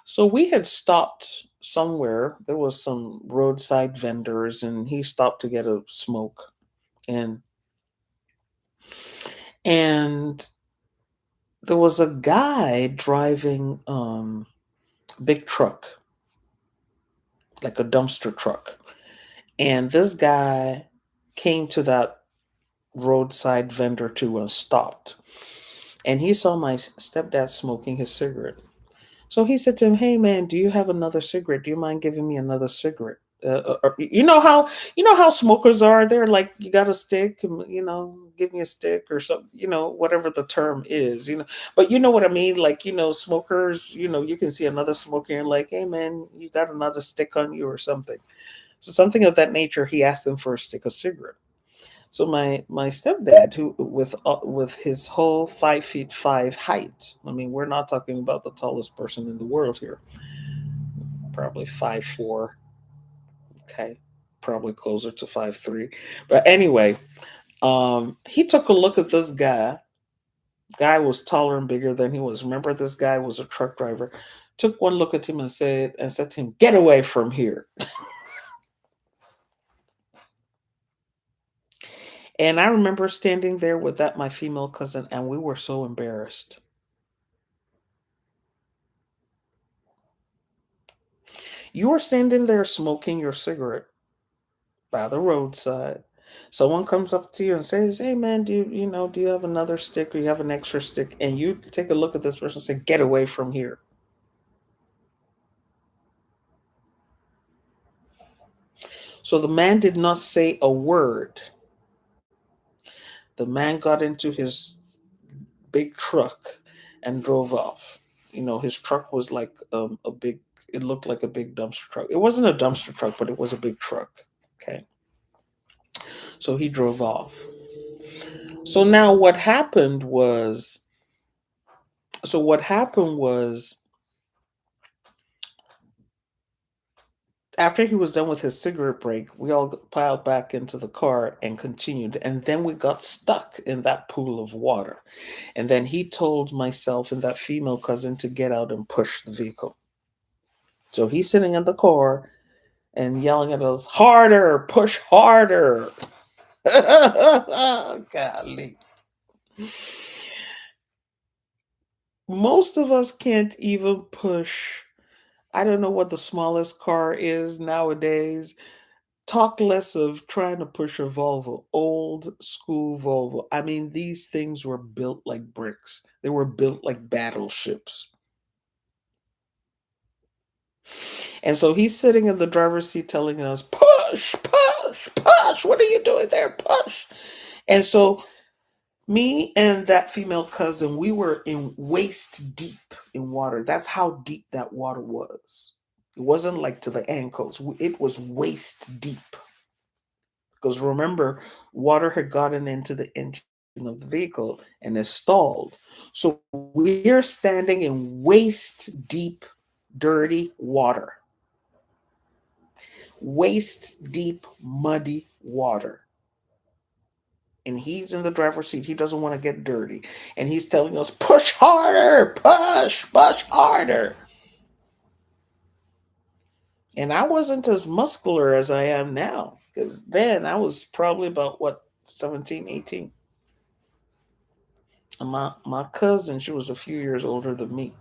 So we had stopped somewhere. There was some roadside vendors, and he stopped to get a smoke. And and there was a guy driving big truck, like a dumpster truck. And this guy came to that roadside vendor to stopped. And he saw my stepdad smoking his cigarette. So he said to him, "Hey man, do you have another cigarette? Do you mind giving me another cigarette?" You know how smokers are. They're like, "You got a stick? Give me a stick or something. Whatever the term is. But you know what I mean. Like, smokers. You can see another smoker and like, "Hey man, you got another stick on you or something." So something of that nature. He asked him for a stick of cigarette. So my stepdad, who with his whole 5'5" height, I mean, we're not talking about the tallest person in the world here, probably 5'4", okay, probably closer to 5'3". But anyway, he took a look at this guy. Guy was taller and bigger than he was. Remember, this guy was a truck driver. Took one look at him and said to him, "Get away from here." And I remember standing there with that my female cousin, and we were so embarrassed. You are standing there smoking your cigarette by the roadside. Someone comes up to you and says, "Hey man, do you have another stick or you have an extra stick?" And you take a look at this person and say, "Get away from here." So the man did not say a word. The man got into his big truck and drove off. His truck was like a big, it looked like a big dumpster truck. It wasn't a dumpster truck, but it was a big truck. Okay. So he drove off. So now what happened was after he was done with his cigarette break, we all piled back into the car and continued. And then we got stuck in that pool of water. And then he told myself and that female cousin to get out and push the vehicle. So he's sitting in the car and yelling at us, "Harder, push harder." Golly. Most of us can't even push. I don't know what the smallest car is nowadays. Talk less of trying to push a Volvo, old school Volvo. I mean, these things were built like bricks. They were built like battleships. And so he's sitting in the driver's seat telling us, "Push, push, push. What are you doing there? Push." And so me and that female cousin, we were in waist deep in water. That's how deep that water was. It wasn't like to the ankles, it was waist deep. Because remember, water had gotten into the engine. of the vehicle and is stalled. So we're standing in waist deep, dirty water, waist deep, muddy water. And he's in the driver's seat. He doesn't want to get dirty. And he's telling us, push harder, push harder. And I wasn't as muscular as I am now. Because then I was probably about, what, 17, 18. And my cousin, she was a few years older than me.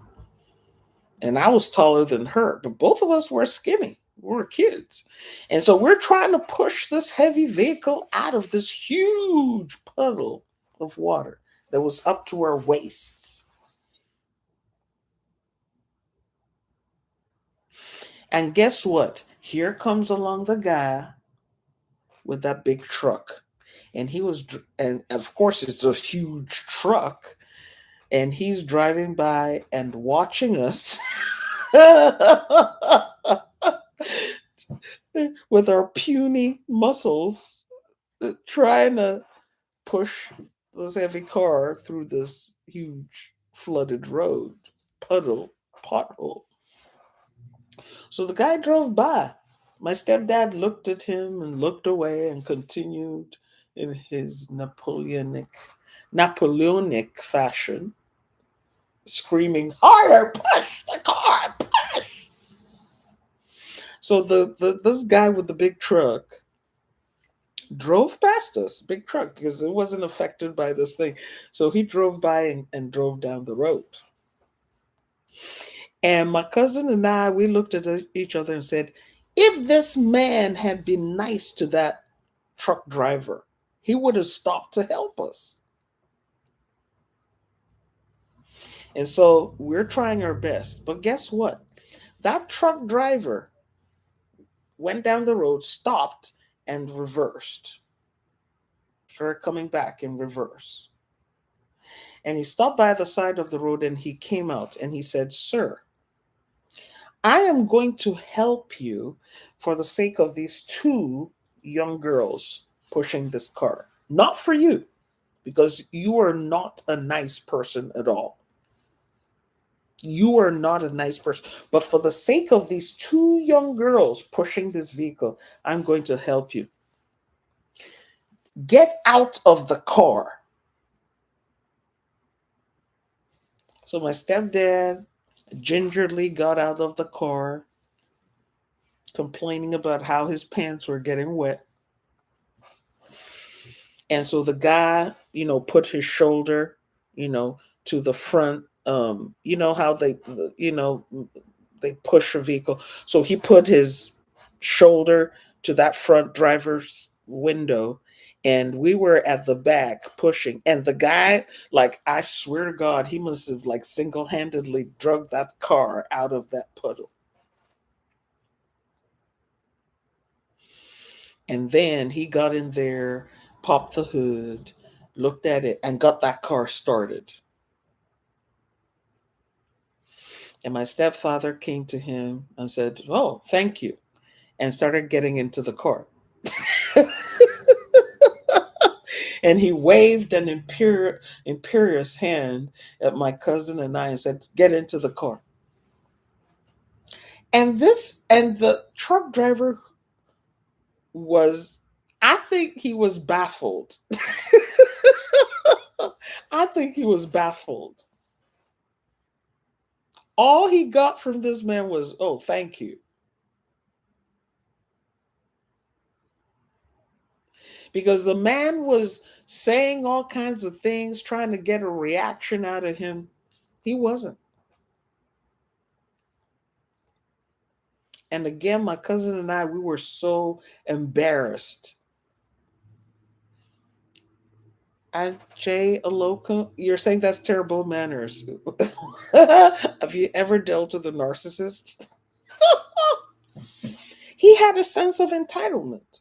And I was taller than her. But both of us were skinny. We were kids. And so we're trying to push this heavy vehicle out of this huge puddle of water that was up to our waists. And guess what? Here comes along the guy with that big truck. And and of course, it's a huge truck. And he's driving by and watching us with our puny muscles trying to push this heavy car through this huge flooded road, pothole. So the guy drove by. My stepdad looked at him and looked away and continued in his Napoleonic fashion, screaming, harder, push the car, push. So this guy with the big truck drove past us, big truck, because it wasn't affected by this thing. So he drove by and drove down the road. And my cousin and I, we looked at each other and said, if this man had been nice to that truck driver, he would have stopped to help us. And so we're trying our best. But guess what? That truck driver went down the road, stopped, and reversed. Started coming back in reverse. And he stopped by the side of the road and he came out and he said, sir, I am going to help you for the sake of these two young girls pushing this car. Not for you, because you are not a nice person at all. You are not a nice person. But for the sake of these two young girls pushing this vehicle, I'm going to help you. Get out of the car. So my stepdad gingerly got out of the car, complaining about how his pants were getting wet. And so the guy, put his shoulder, to the front. You know how they push a vehicle. So he put his shoulder to that front driver's window, and we were at the back pushing. And the guy, like, I swear to God, he must have like single-handedly dragged that car out of that puddle. And then he got in there, popped the hood, looked at it, and got that car started. And my stepfather came to him and said, oh, thank you, and started getting into the car. And he waved an imperious hand at my cousin and I and said, get into the car. And the truck driver was, I think he was baffled. I think he was baffled. All he got from this man was, oh, thank you. Because the man was saying all kinds of things, trying to get a reaction out of him. He wasn't. And again, my cousin and I, we were so embarrassed. Ajay Aloka, you're saying that's terrible manners. Have you ever dealt with a narcissist? He had a sense of entitlement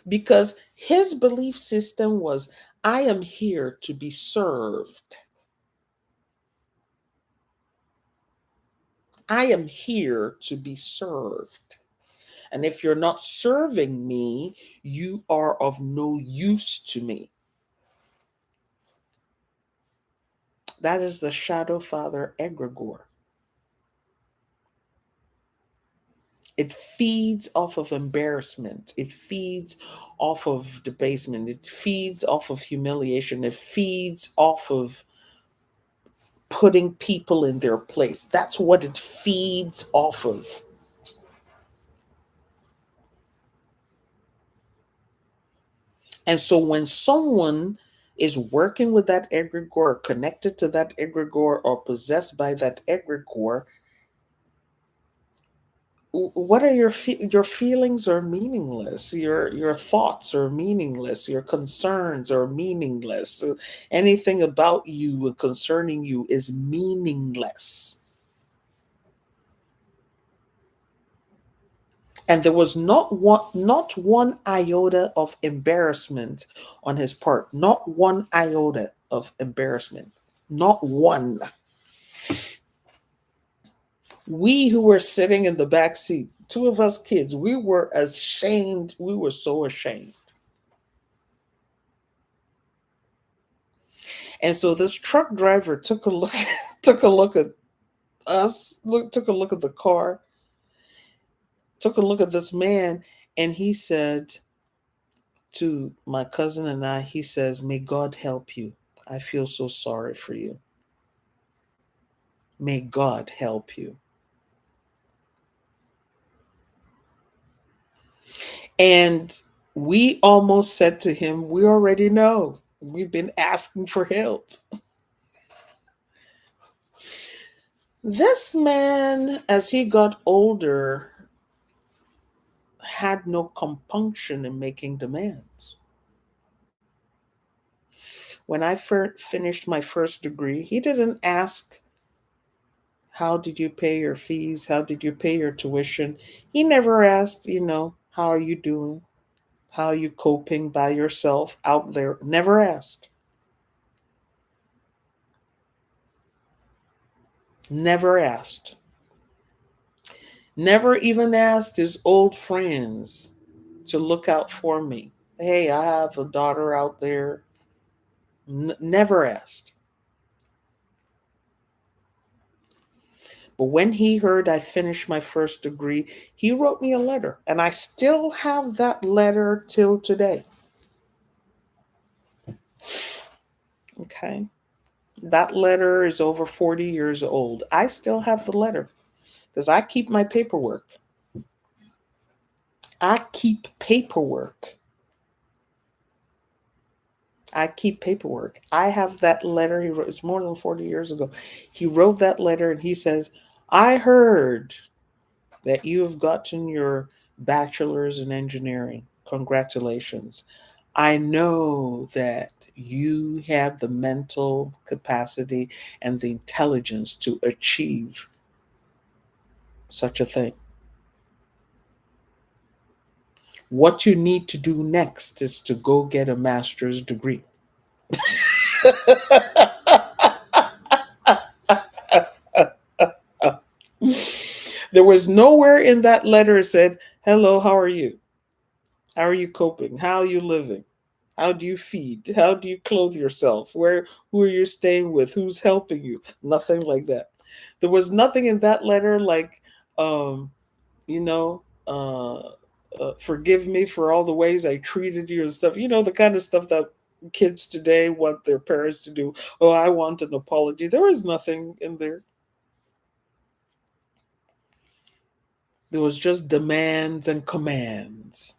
because his belief system was, I am here to be served. I am here to be served. And if you're not serving me, you are of no use to me. That is the shadow father egregore. It feeds off of embarrassment. It feeds off of debasement. It feeds off of humiliation. It feeds off of putting people in their place. That's what it feeds off of. And so when someone is working with that egregore, connected to that egregore, or possessed by that egregore, what are your feelings are meaningless, your thoughts are meaningless, your concerns are meaningless. Anything about you and concerning you is meaningless. And there was not one iota of embarrassment on his part, not one iota of embarrassment, not one. We who were sitting in the back seat, two of us kids, we were ashamed. We were so ashamed. And so this truck driver took a look took a look at us, took a look at the car, took a look at this man, and he said to my cousin and I, he says, "May God help you. I feel so sorry for you. May God help you." And we almost said to him, "We already know. We've been asking for help." This man, as he got older, had no compunction in making demands. When I finished my first degree, he didn't ask, "How did you pay your fees? How did you pay your tuition?" He never asked, "How are you doing? How are you coping by yourself out there?" Never asked. Never asked. Never even asked his old friends to look out for me. "Hey, I have a daughter out there." Never asked. But when he heard I finished my first degree, he wrote me a letter. And I still have that letter till today. Okay. That letter is over 40 years old. I still have the letter because I keep my paperwork. I keep paperwork. I keep paperwork. I have that letter. He wrote, it's more than 40 years ago. He wrote that letter and he says, "I heard that you have gotten your bachelor's in engineering. Congratulations. I know that you have the mental capacity and the intelligence to achieve such a thing. What you need to do next is to go get a master's degree." There was nowhere in that letter it said, "Hello, how are you? How are you coping? How are you living? How do you feed? How do you clothe yourself? Who are you staying with? Who's helping you?" Nothing like that. There was nothing in that letter like, um, you know, forgive me for all the ways I treated you and stuff. The kind of stuff that kids today want their parents to do. "Oh, I want an apology." There was nothing in there. There was just demands and commands.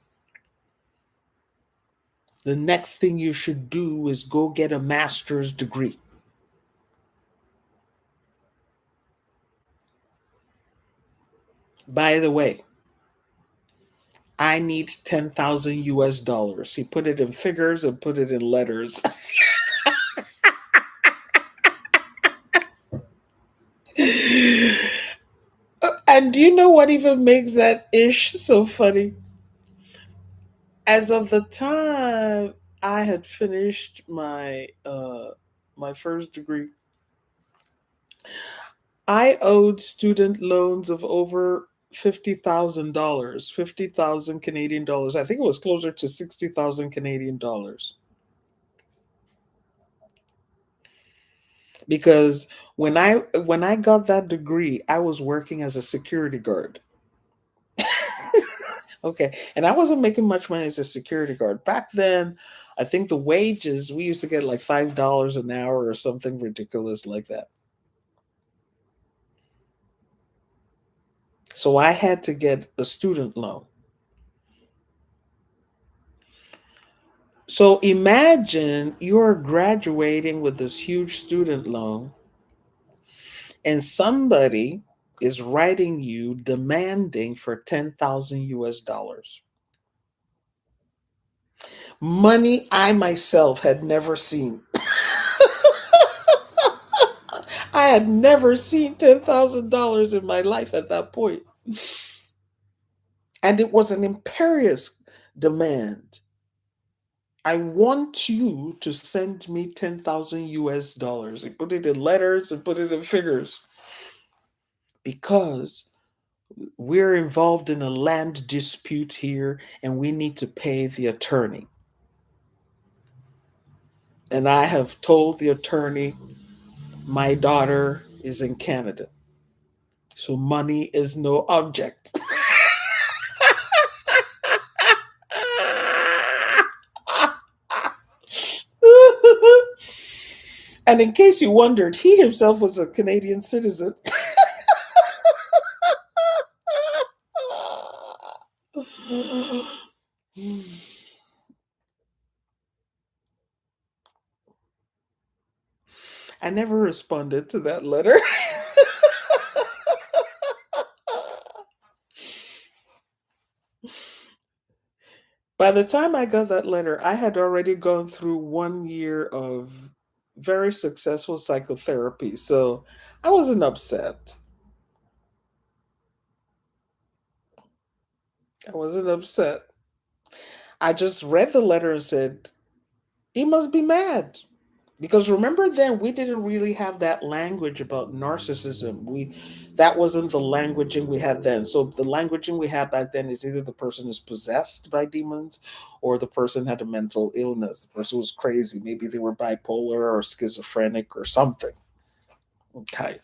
The next thing you should do is go get a master's degree. By the way, I need 10,000 US dollars. He put it in figures and put it in letters. And do you know what even makes that ish so funny? As of the time I had finished my first degree, I owed student loans of over $50,000, 50,000 Canadian dollars. I think it was closer to 60,000 Canadian dollars. Because when I got that degree, I was working as a security guard. Okay, and I wasn't making much money as a security guard back then. I think the wages we used to get like $5 an hour or something ridiculous like that. So I had to get a student loan. So imagine you're graduating with this huge student loan, and somebody is writing you demanding for 10,000 US dollars. Money I myself had never seen. I had never seen $10,000 in my life at that point. And it was an imperious demand. I want you to send me 10,000 US dollars. He put it in letters and put it in figures because we're involved in a land dispute here and we need to pay the attorney. And I have told the attorney my daughter is in Canada. So money is no object. And in case you wondered, he himself was a Canadian citizen. I never responded to that letter. By the time I got that letter, I had already gone through 1 year of very successful psychotherapy. So I wasn't upset. I wasn't upset. I just read the letter and said, he must be mad. Because remember then we didn't really have that language about narcissism. We That wasn't the languaging we had then. So the languaging we had back then is either the person is possessed by demons or the person had a mental illness. The person was crazy. Maybe they were bipolar or schizophrenic or something. Okay.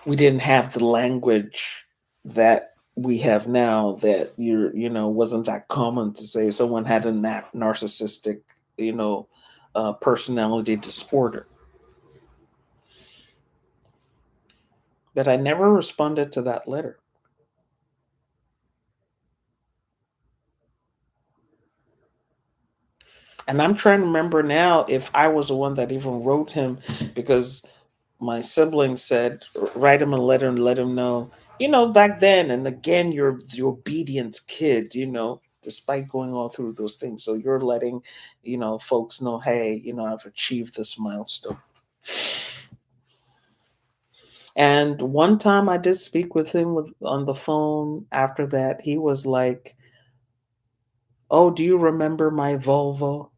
We didn't have the language that we have now, that wasn't that common to say someone had a narcissistic, you know personality disorder. But I never responded to that letter. And I'm trying to remember now if I was the one that even wrote him, because my siblings said, write him a letter and let him know, back then. And again, you're the obedience kid, despite going all through those things. So you're letting, folks know, hey, I've achieved this milestone. And one time I did speak with him on the phone after that. He was like, oh, do you remember my Volvo?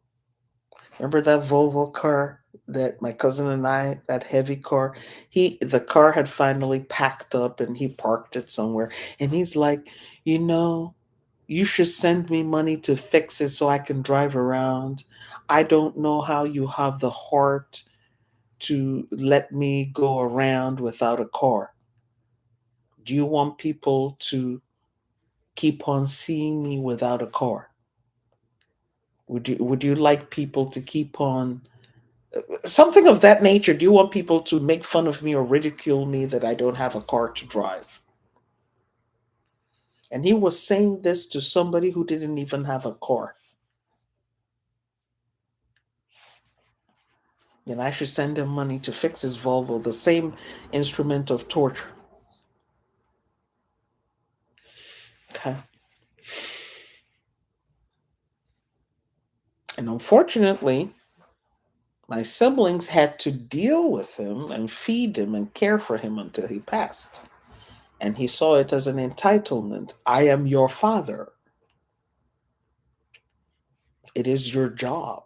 Remember that Volvo car that my cousin and I, that heavy car? The car had finally packed up and he parked it somewhere. And he's like, you know, you should send me money to fix it so I can drive around. I don't know how you have the heart to let me go around without a car. Do you want people to keep on seeing me without a car? Would you like people to keep on something of that nature? Do you want people to make fun of me or ridicule me that I don't have a car to drive? And he was saying this to somebody who didn't even have a car. And I should send him money to fix his Volvo, the same instrument of torture. Okay. And unfortunately, my siblings had to deal with him and feed him and care for him until he passed. And he saw it as an entitlement. I am your father. It is your job.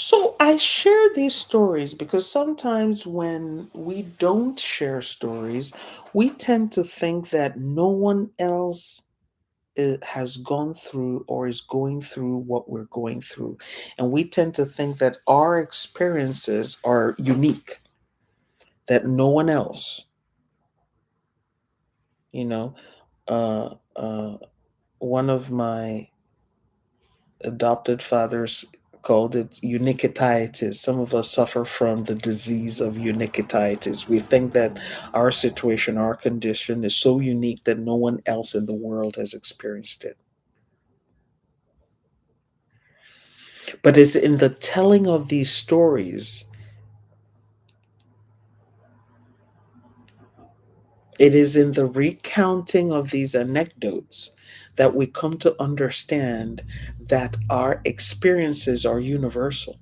So I share these stories because sometimes when we don't share stories, we tend to think that no one else has gone through or is going through what we're going through. And we tend to think that our experiences are unique, that no one else, you know, uh, uh, one of my adopted fathers called it unikititis. Some of us suffer from the disease of unikititis. We think that our situation, our condition is so unique that no one else in the world has experienced it. But it's in the telling of these stories, it is in the recounting of these anecdotes that we come to understand that our experiences are universal.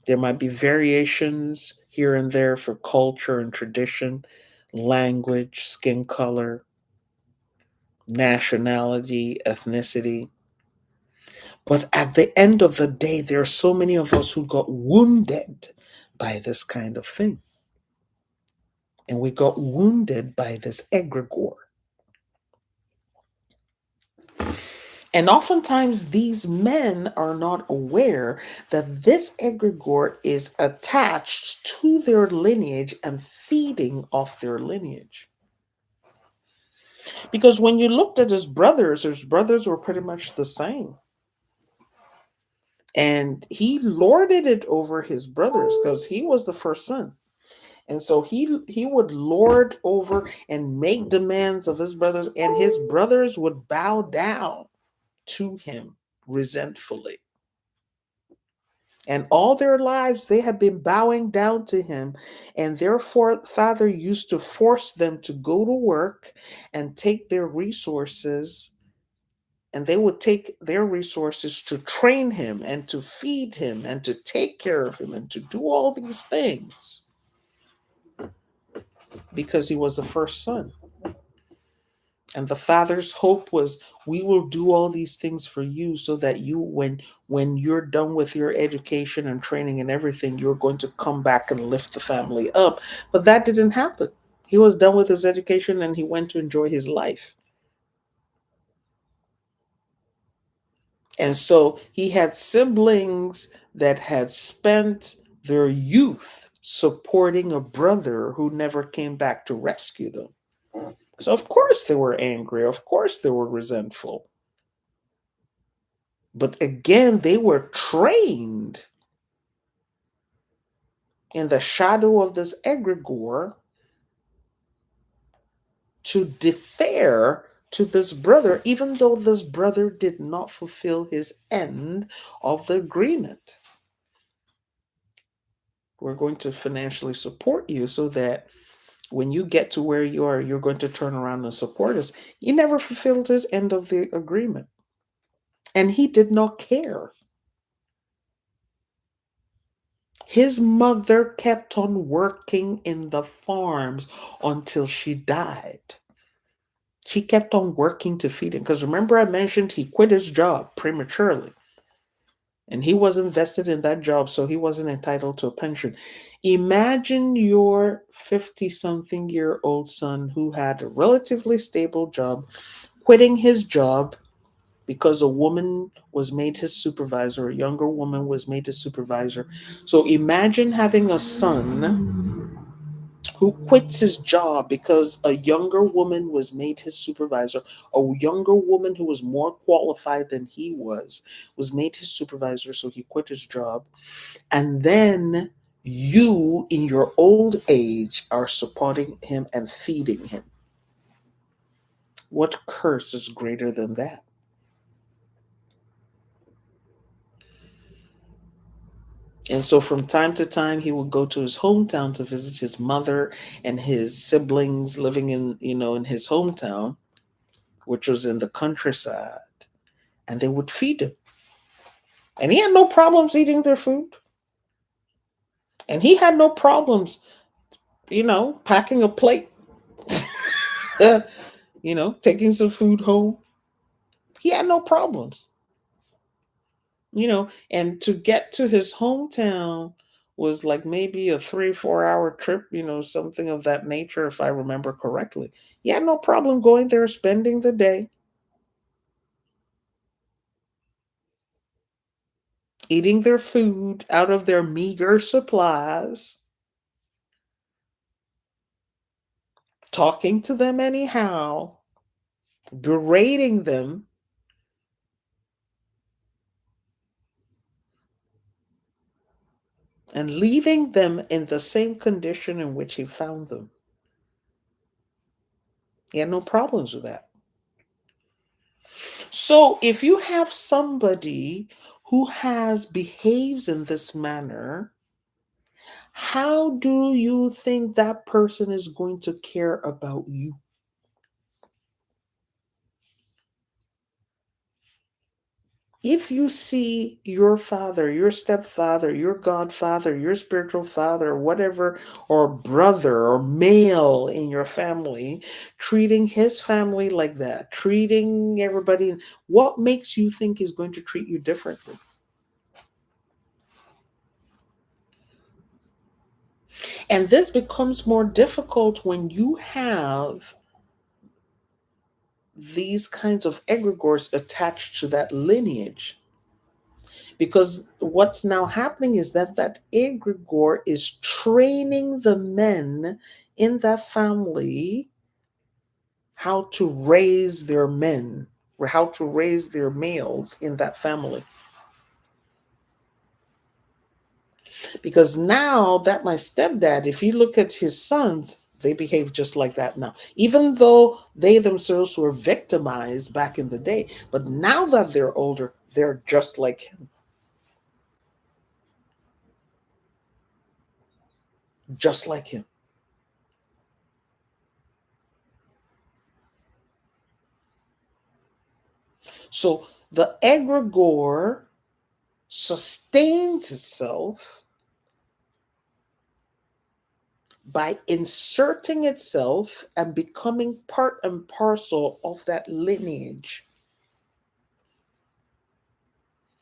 There might be variations here and there for culture and tradition, language, skin color, nationality, ethnicity. But at the end of the day, there are so many of us who got wounded by this kind of thing. And we got wounded by this egregore. And oftentimes, these men are not aware that this egregore is attached to their lineage and feeding off their lineage. Because when you looked at his brothers were pretty much the same. And he lorded it over his brothers because he was the first son. And so he would lord over and make demands of his brothers, and his brothers would bow down to him resentfully. And all their lives, they had been bowing down to him. And their father used to force them to go to work and take their resources. And they would take their resources to train him and to feed him and to take care of him and to do all these things because he was the first son. And the father's hope was, we will do all these things for you so that you, when you're done with your education and training and everything, you're going to come back and lift the family up. But that didn't happen. He was done with his education and he went to enjoy his life. And so he had siblings that had spent their youth supporting a brother who never came back to rescue them. So, of course, they were angry. Of course, they were resentful. But again, they were trained in the shadow of this egregore to defer to this brother, even though this brother did not fulfill his end of the agreement. We're going to financially support you so that when you get to where you are, you're going to turn around and support us. He never fulfilled his end of the agreement. And he did not care. His mother kept on working in the farms until she died. She kept on working to feed him. Because remember, I mentioned he quit his job prematurely. And he was invested in that job, so he wasn't entitled to a pension. Imagine your 50-something-year-old son who had a relatively stable job, quitting his job because a woman was made his supervisor, a younger woman was made his supervisor. So imagine having a son who quits his job because a younger woman was made his supervisor, a younger woman who was more qualified than he was made his supervisor, so he quit his job. And then you, in your old age, are supporting him and feeding him. What curse is greater than that? And so from time to time, he would go to his hometown to visit his mother and his siblings living in his hometown, which was in the countryside, and they would feed him. And he had no problems eating their food. And he had no problems, packing a plate, taking some food home. He had no problems. And to get to his hometown was like maybe a 3 4 hour trip, something of that nature, if I remember correctly. He had no problem going there, spending the day, eating their food out of their meager supplies, talking to them anyhow, berating them, and leaving them in the same condition in which he found them. He had no problems with that. So if you have somebody who has behaves in this manner, how do you think that person is going to care about you? If you see your father, your stepfather, your godfather, your spiritual father, whatever, or brother or male in your family treating his family like that, treating everybody, what makes you think is going to treat you differently? And this becomes more difficult when you have these kinds of egregores attached to that lineage. Because what's now happening is that that egregore is training the men in that family how to raise their men, or how to raise their males in that family. Because now that my stepdad, if you look at his sons, they behave just like that now. Even though they themselves were victimized back in the day, but now that they're older, they're just like him. Just like him. So the egregore sustains itself by inserting itself and becoming part and parcel of that lineage.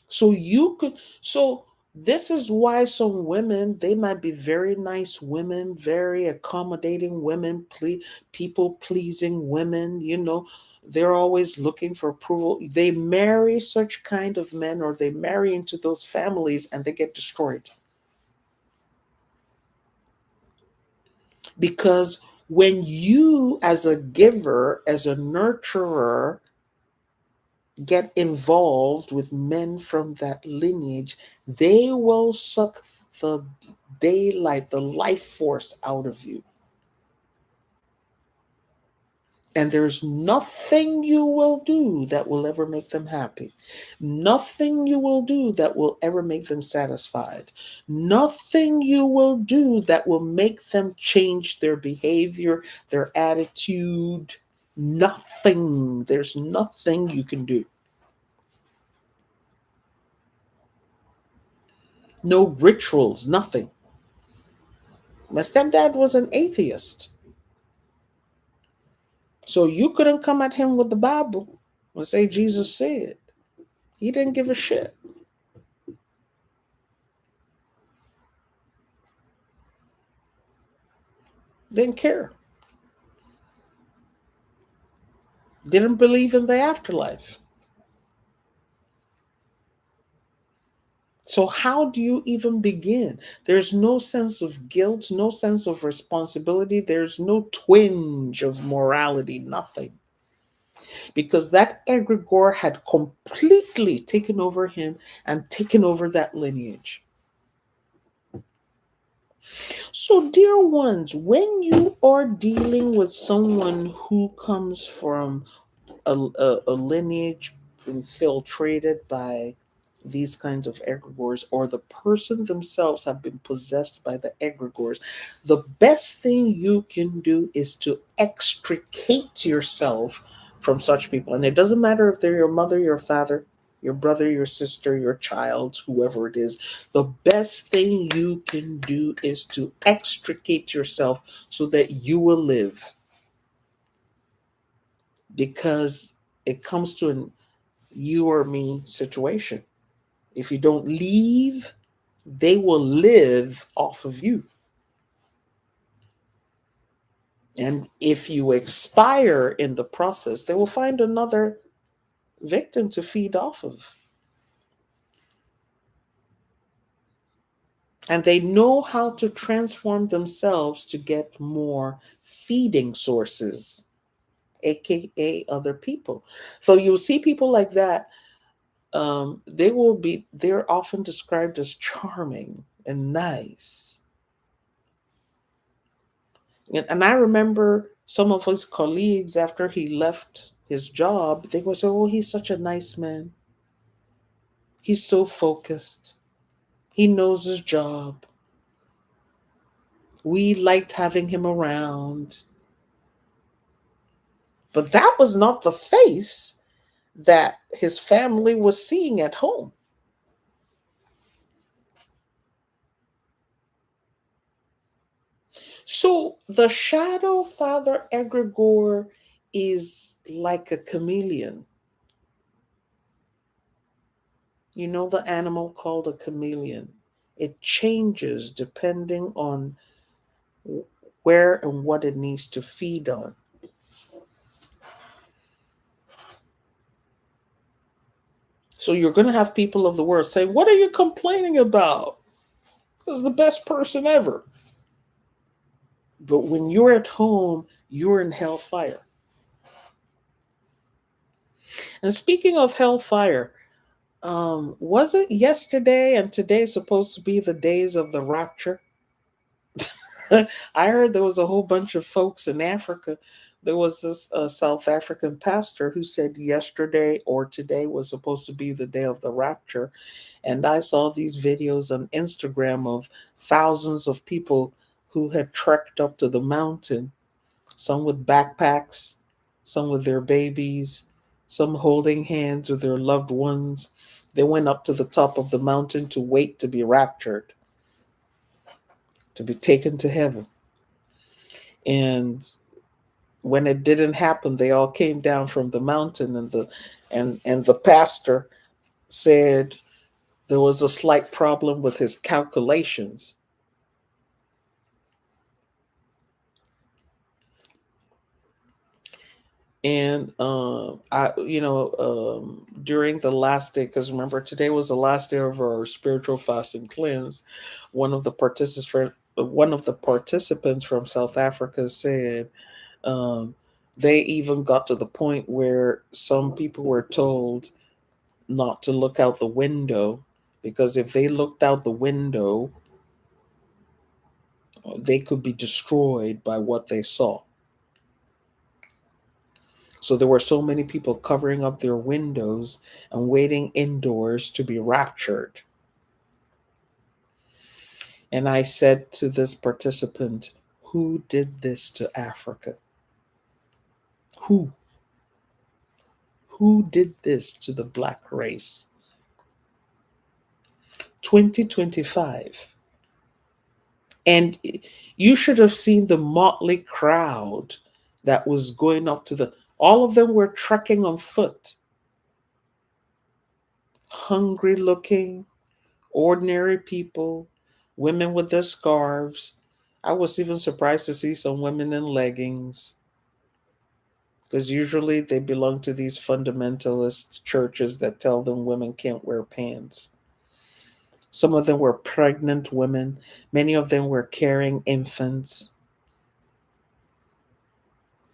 So this is why some women, they might be very nice women, very accommodating women, people pleasing women, they're always looking for approval. They marry such kind of men, or they marry into those families, and they get destroyed. Because when you, as a giver, as a nurturer, get involved with men from that lineage, they will suck the daylight, the life force out of you. And there's nothing you will do that will ever make them happy. Nothing you will do that will ever make them satisfied. Nothing you will do that will make them change their behavior, their attitude. Nothing. There's nothing you can do. No rituals, nothing. My stepdad was an atheist. So you couldn't come at him with the Bible and say Jesus said. He didn't give a shit. Didn't care. Didn't believe in the afterlife. So how do you even begin? There's no sense of guilt, no sense of responsibility. There's no twinge of morality, nothing. Because that egregore had completely taken over him and taken over that lineage. So, dear ones, when you are dealing with someone who comes from a lineage infiltrated by these kinds of egregores, or the person themselves have been possessed by the egregores, the best thing you can do is to extricate yourself from such people. And it doesn't matter if they're your mother, your father, your brother, your sister, your child, whoever it is. The best thing you can do is to extricate yourself so that you will live. Because it comes to an you or me situation. If you don't leave, they will live off of you. And if you expire in the process, they will find another victim to feed off of. And they know how to transform themselves to get more feeding sources, aka other people. So you'll see people like that. They're often described as charming and nice. And I remember some of his colleagues, after he left his job, they would say, "Oh, he's such a nice man. He's so focused. He knows his job. We liked having him around." But that was not the face that his family was seeing at home. So the shadow father egregore is like a chameleon. You know the animal called a chameleon? It changes depending on where and what it needs to feed on. So you're going to have people of the world say, "What are you complaining about? This is the best person ever." But when you're at home, you're in hellfire. And speaking of hellfire, was it yesterday and today supposed to be the days of the rapture? I heard there was a whole bunch of folks in Africa. There was this South African pastor who said yesterday or today was supposed to be the day of the rapture. And I saw these videos on Instagram of thousands of people who had trekked up to the mountain, some with backpacks, some with their babies, some holding hands with their loved ones. They went up to the top of the mountain to wait to be raptured, to be taken to heaven. And when it didn't happen, they all came down from the mountain, and the pastor said there was a slight problem with his calculations. And during the last day, because remember today was the last day of our spiritual fast and cleanse, one of the participants from South Africa said, um, they even got to the point where some people were told not to look out the window, because if they looked out the window, they could be destroyed by what they saw. So there were so many people covering up their windows and waiting indoors to be raptured. And I said to this participant, "Who did this to Africa? Who? Who did this to the black race?" 2025. And you should have seen the motley crowd that was going up to the, all of them were trekking on foot, hungry looking, ordinary people, women with their scarves. I was even surprised to see some women in leggings, because usually they belong to these fundamentalist churches that tell them women can't wear pants. Some of them were pregnant women, many of them were carrying infants.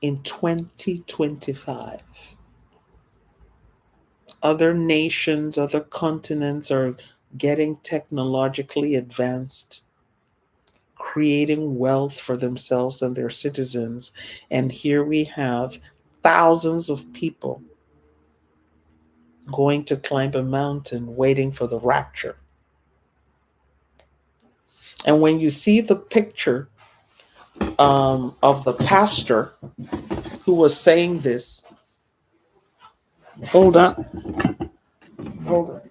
In 2025, other nations, other continents are getting technologically advanced, creating wealth for themselves and their citizens. And here we have thousands of people going to climb a mountain waiting for the rapture. And when you see the picture of the pastor who was saying this, hold on, hold on.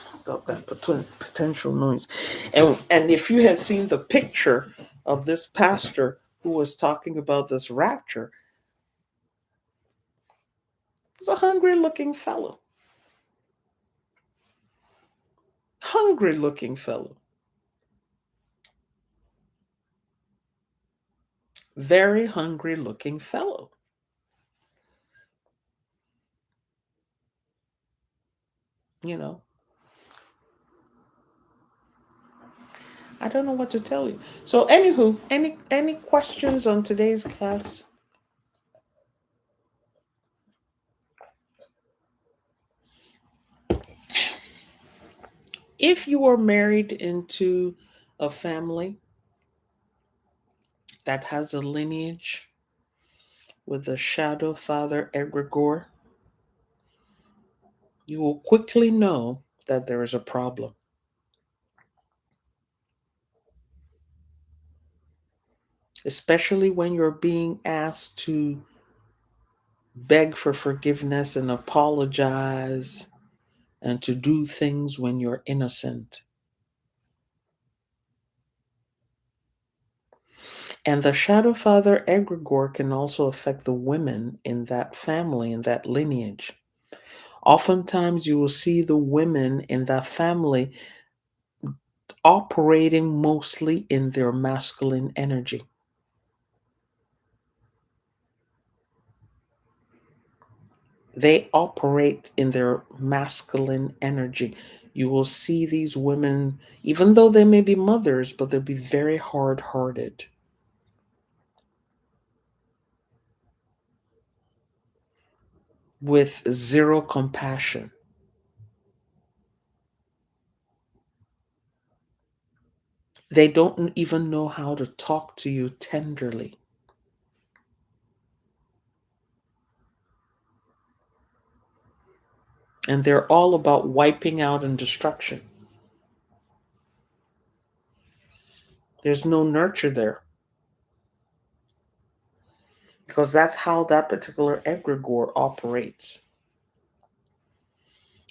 Stop that potential noise. And if you had seen the picture of this pastor who was talking about this rapture. He's a hungry looking fellow. Hungry looking fellow. Very hungry looking fellow. You know, I don't know what to tell you. So, anywho, any questions on today's class? If you are married into a family that has a lineage with the shadow father Egregore, you will quickly know that there is a problem. Especially when you're being asked to beg for forgiveness and apologize and to do things when you're innocent. And the shadow father egregore can also affect the women in that family, in that lineage. Oftentimes, you will see the women in that family operating mostly in their masculine energy. They operate in their masculine energy. You will see these women, even though they may be mothers, but they'll be very hard hearted, with zero compassion. They don't even know how to talk to you tenderly. And they're all about wiping out and destruction. There's no nurture there, because that's how that particular egregore operates.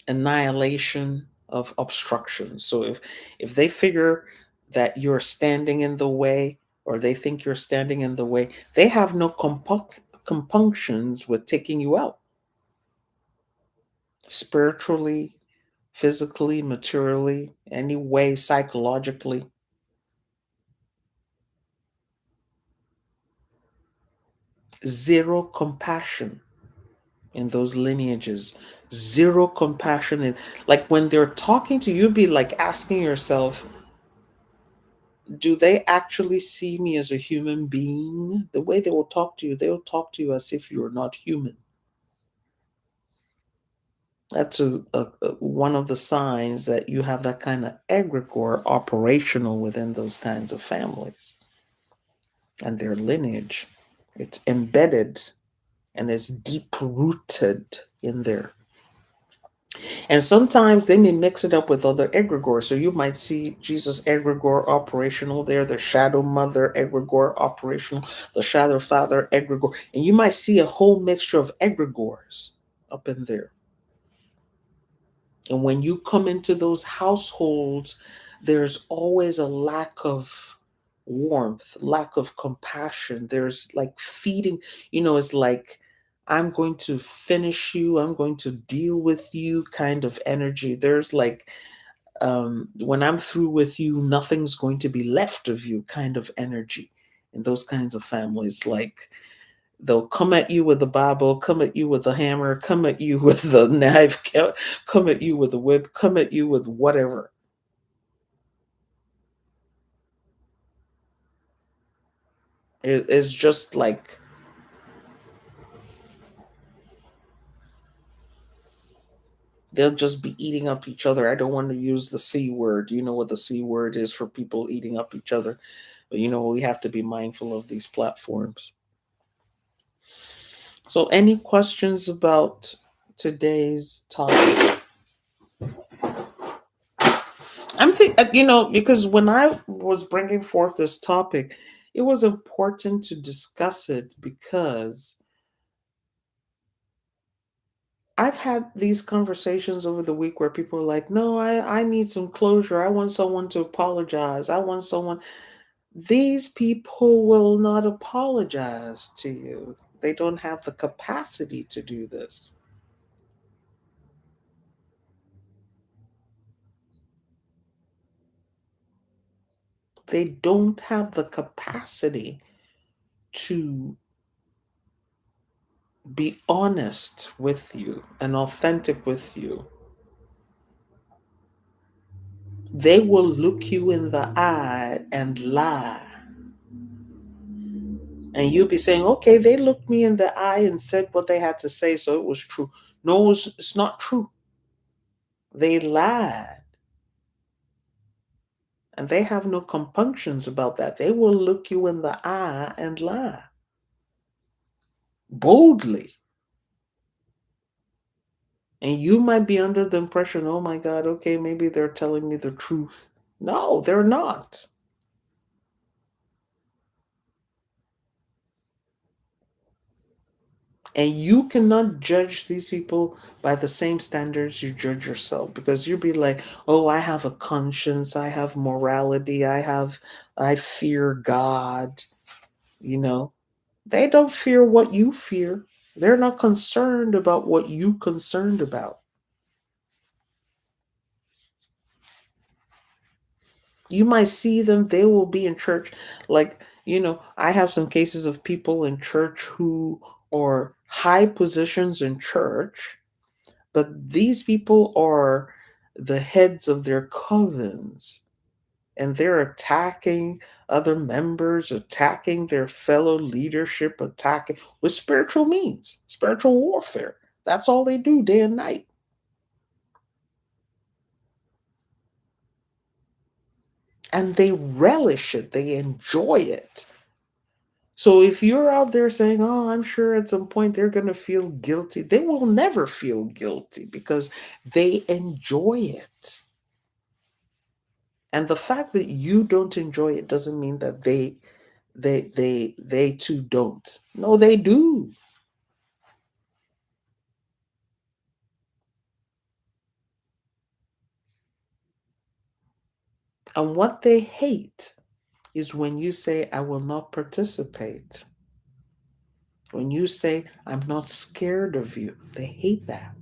Annihilation of obstruction. So if they figure that you're standing in the way, or they think you're standing in the way, they have no compunctions with taking you out. Spiritually, physically, materially, any way, psychologically. Zero compassion in those lineages. Zero compassion in, like, when they're talking to you, you'd be like asking yourself, do they actually see me as a human being? The way they will talk to you, they will talk to you as if you're not human. That's one of the signs that you have that kind of egregore operational within those kinds of families and their lineage. It's embedded and it's deep rooted in there. And sometimes they may mix it up with other egregores. So you might see Jesus egregore operational there, the shadow mother egregore operational, the shadow father egregore. And you might see a whole mixture of egregores up in there. And when you come into those households, there's always a lack of warmth, lack of compassion. There's like feeding, it's like, I'm going to finish you, I'm going to deal with you kind of energy. There's like, when I'm through with you, nothing's going to be left of you kind of energy in those kinds of families. Like, they'll come at you with the Bible, come at you with the hammer, come at you with the knife, come at you with the whip, come at you with whatever. It's just like, they'll just be eating up each other. I don't want to use the C word. You know what the C word is for people eating up each other. But we have to be mindful of these platforms. So, any questions about today's topic? I'm thinking, because when I was bringing forth this topic, it was important to discuss it because I've had these conversations over the week where people are like, no, I need some closure. I want someone to apologize. I want someone. These people will not apologize to you. They don't have the capacity to do this. They don't have the capacity to be honest with you and authentic with you. They will look you in the eye and lie. And you'll be saying, okay, they looked me in the eye and said what they had to say, so it was true. No, it's not true. They lied. And they have no compunctions about that. They will look you in the eye and lie boldly. And you might be under the impression, oh my God, okay, maybe they're telling me the truth. No, they're not. And you cannot judge these people by the same standards you judge yourself, because you'll be like, oh, I have a conscience, I have morality, I fear God, you know. They don't fear what you fear. They're not concerned about what you concerned about. You might see them, they will be in church. Like, I have some cases of people in church who are high positions in church, but these people are the heads of their covens, and they're attacking other members, attacking their fellow leadership, attacking with spiritual means, spiritual warfare. That's all they do day and night. And they relish it, they enjoy it. So if you're out there saying, oh, I'm sure at some point they're going to feel guilty, they will never feel guilty because they enjoy it. And the fact that you don't enjoy it doesn't mean that they too don't. No, they do. And what they hate is when you say, I will not participate. When you say, I'm not scared of you, they hate that.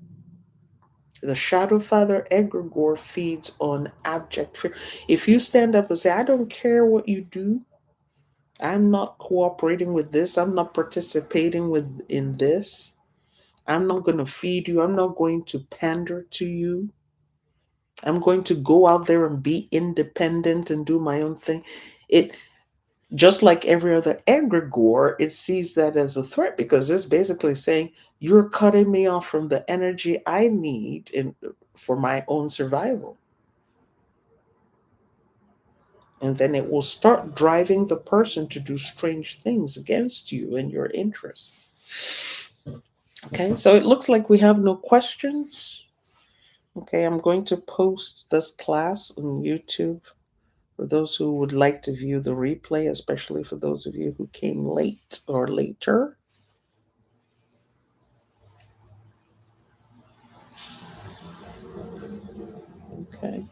The shadow father Egregore feeds on abject fear. If you stand up and say, I don't care what you do, I'm not cooperating with this, I'm not participating in this, I'm not going to feed you, I'm not going to pander to you, I'm going to go out there and be independent and do my own thing. It Just like every other egregore, it sees that as a threat, because it's basically saying, you're cutting me off from the energy I need for my own survival. And then it will start driving the person to do strange things against you and your interests. Okay, so it looks like we have no questions. Okay, I'm going to post this class on YouTube for those who would like to view the replay, especially for those of you who came late or later. Okay.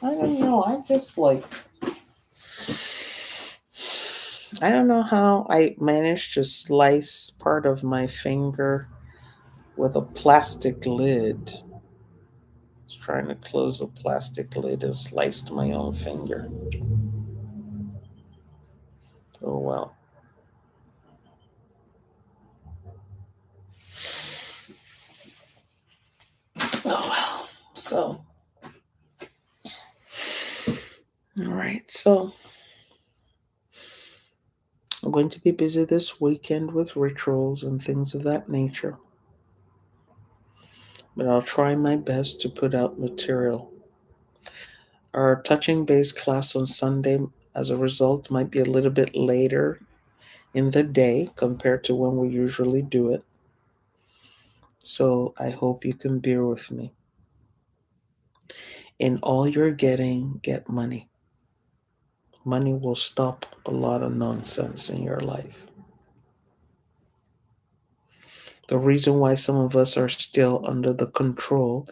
I don't know. I don't know how I managed to slice part of my finger with a plastic lid. I was trying to close a plastic lid and sliced my own finger. Oh well. Oh well. So, all right. So, I'm going to be busy this weekend with rituals and things of that nature. But I'll try my best to put out material. Our touching base class on Sunday, as a result, might be a little bit later in the day compared to when we usually do it. So I hope you can bear with me. In all you're getting, get money. Money will stop a lot of nonsense in your life. The reason why some of us are still under the control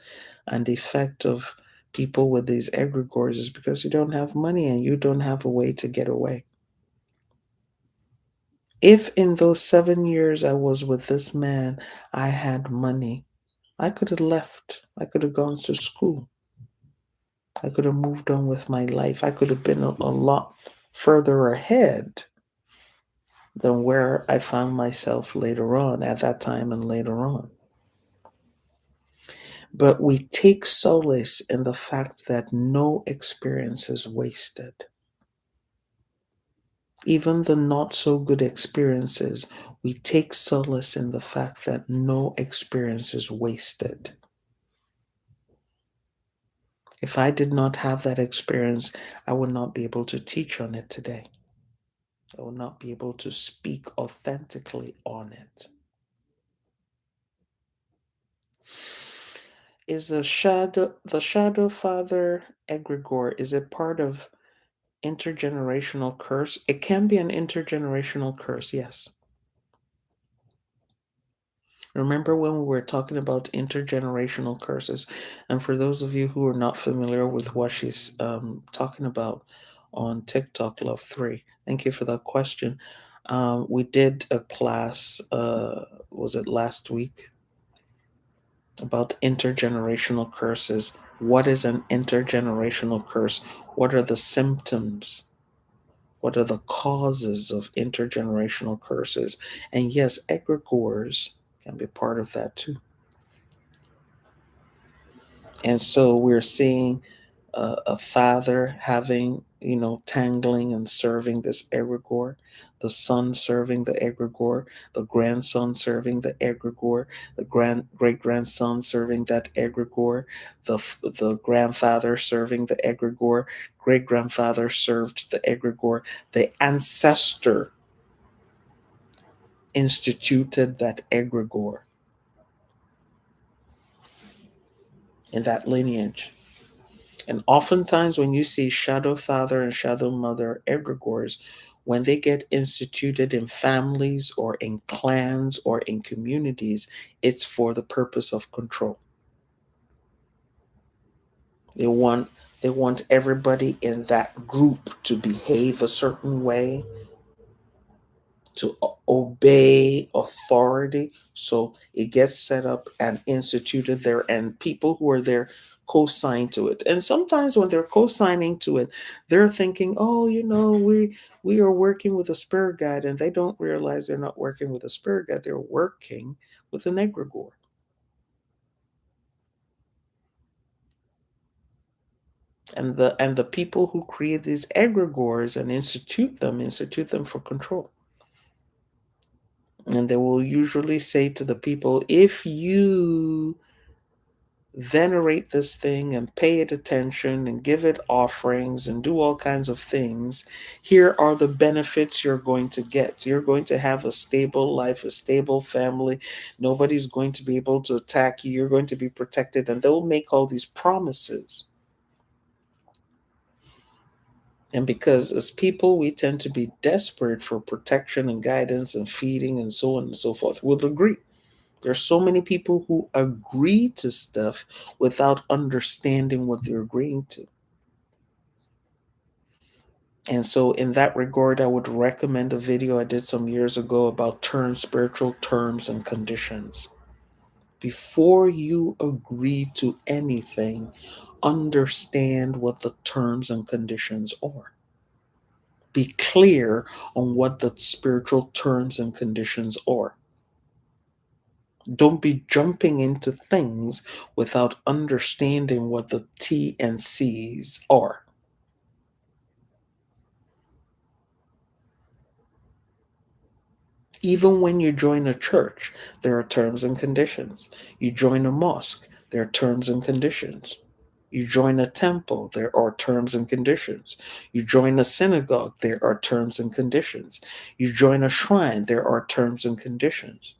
And the effect of people with these egregores is because you don't have money and you don't have a way to get away. If in those 7 years I was with this man, I had money, I could have left. I could have gone to school. I could have moved on with my life. I could have been a lot further ahead than where I found myself later on, at that time and later on. But we take solace in the fact that no experience is wasted. Even the not so good experiences, we take solace in the fact that no experience is wasted. If I did not have that experience, I would not be able to teach on it today. I will not be able to speak authentically on it. Is the shadow father egregore, is it part of intergenerational curse? It can be an intergenerational curse, yes. Remember when we were talking about intergenerational curses? And for those of you who are not familiar with what she's talking about on TikTok, Love 3, thank you for that question. We did a class, was it last week, about intergenerational curses. What is an intergenerational curse? What are the symptoms? What are the causes of intergenerational curses? And yes, egregores can be part of that too. And so we're seeing a father having, tangling and serving this egregore, the son serving the egregore, the grandson serving the egregore, the great grandson serving that egregore, the grandfather serving the egregore, great grandfather served the egregore, the ancestor instituted that egregore in that lineage. And oftentimes, when you see shadow father and shadow mother egregores, when they get instituted in families or in clans or in communities, it's for the purpose of control. They want they want everybody in that group to behave a certain way, to obey authority. So it gets set up and instituted there, and people who are there co-sign to it. And sometimes when they're co-signing to it, they're thinking, oh, we are working with a spirit guide, and they don't realize they're not working with a spirit guide. They're working with an egregore. And the people who create these egregores and institute them for control. And they will usually say to the people, if you venerate this thing and pay it attention and give it offerings and do all kinds of things, here are the benefits you're going to get. You're going to have a stable life, a stable family. Nobody's going to be able to attack you. You're going to be protected. And they'll make all these promises. And because as people, we tend to be desperate for protection and guidance and feeding and so on and so forth. We'll agree. There's so many people who agree to stuff without understanding what they're agreeing to. And so in that regard, I would recommend a video I did some years ago about spiritual terms and conditions. Before you agree to anything, understand what the terms and conditions are. Be clear on what the spiritual terms and conditions are. Don't be jumping into things without understanding what the T and C's are. Even when you join a church, there are terms and conditions. You join a mosque, there are terms and conditions. You join a temple, there are terms and conditions. You join a synagogue, there are terms and conditions. You join a shrine, there are terms and conditions.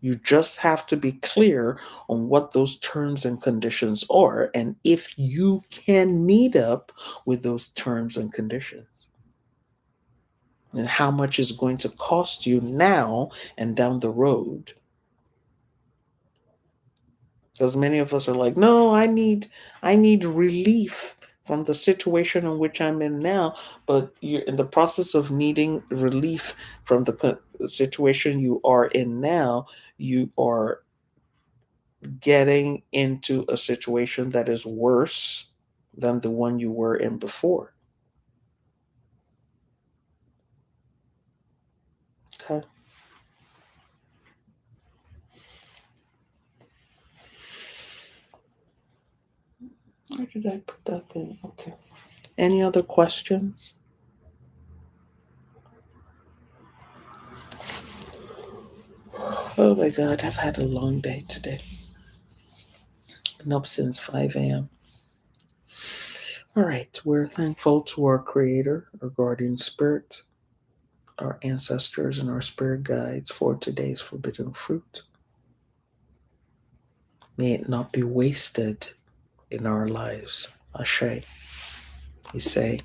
You just have to be clear on what those terms and conditions are and if you can meet up with those terms and conditions. And how much is going to cost you now and down the road Because many of us are like, no, I need relief from the situation in which I'm in now. But you're in the process of needing relief from the situation you are in now. You are getting into a situation that is worse than the one you were in before. Okay. Where did I put that thing? Okay. Any other questions? Oh my God, I've had a long day today. Been up since 5 a.m. All right, we're thankful to our Creator, our guardian spirit, our ancestors, and our spirit guides for today's forbidden fruit. May it not be wasted in our lives. Ashe. Ise,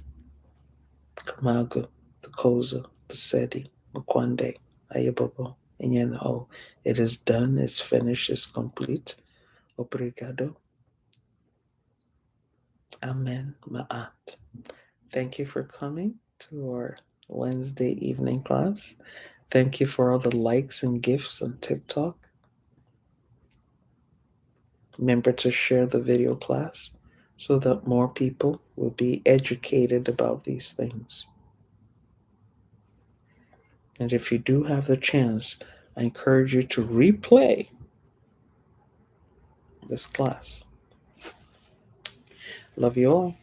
Kamago, the Koza, the Sedi, Makwande, Ayababo, Inyanho. It is done, it's finished, it's complete. Obrigado. Amen. Ma'at. Thank you for coming to our Wednesday evening class. Thank you for all the likes and gifts on TikTok. Remember to share the video class so that more people will be educated about these things. And if you do have the chance, I encourage you to replay this class. Love you all.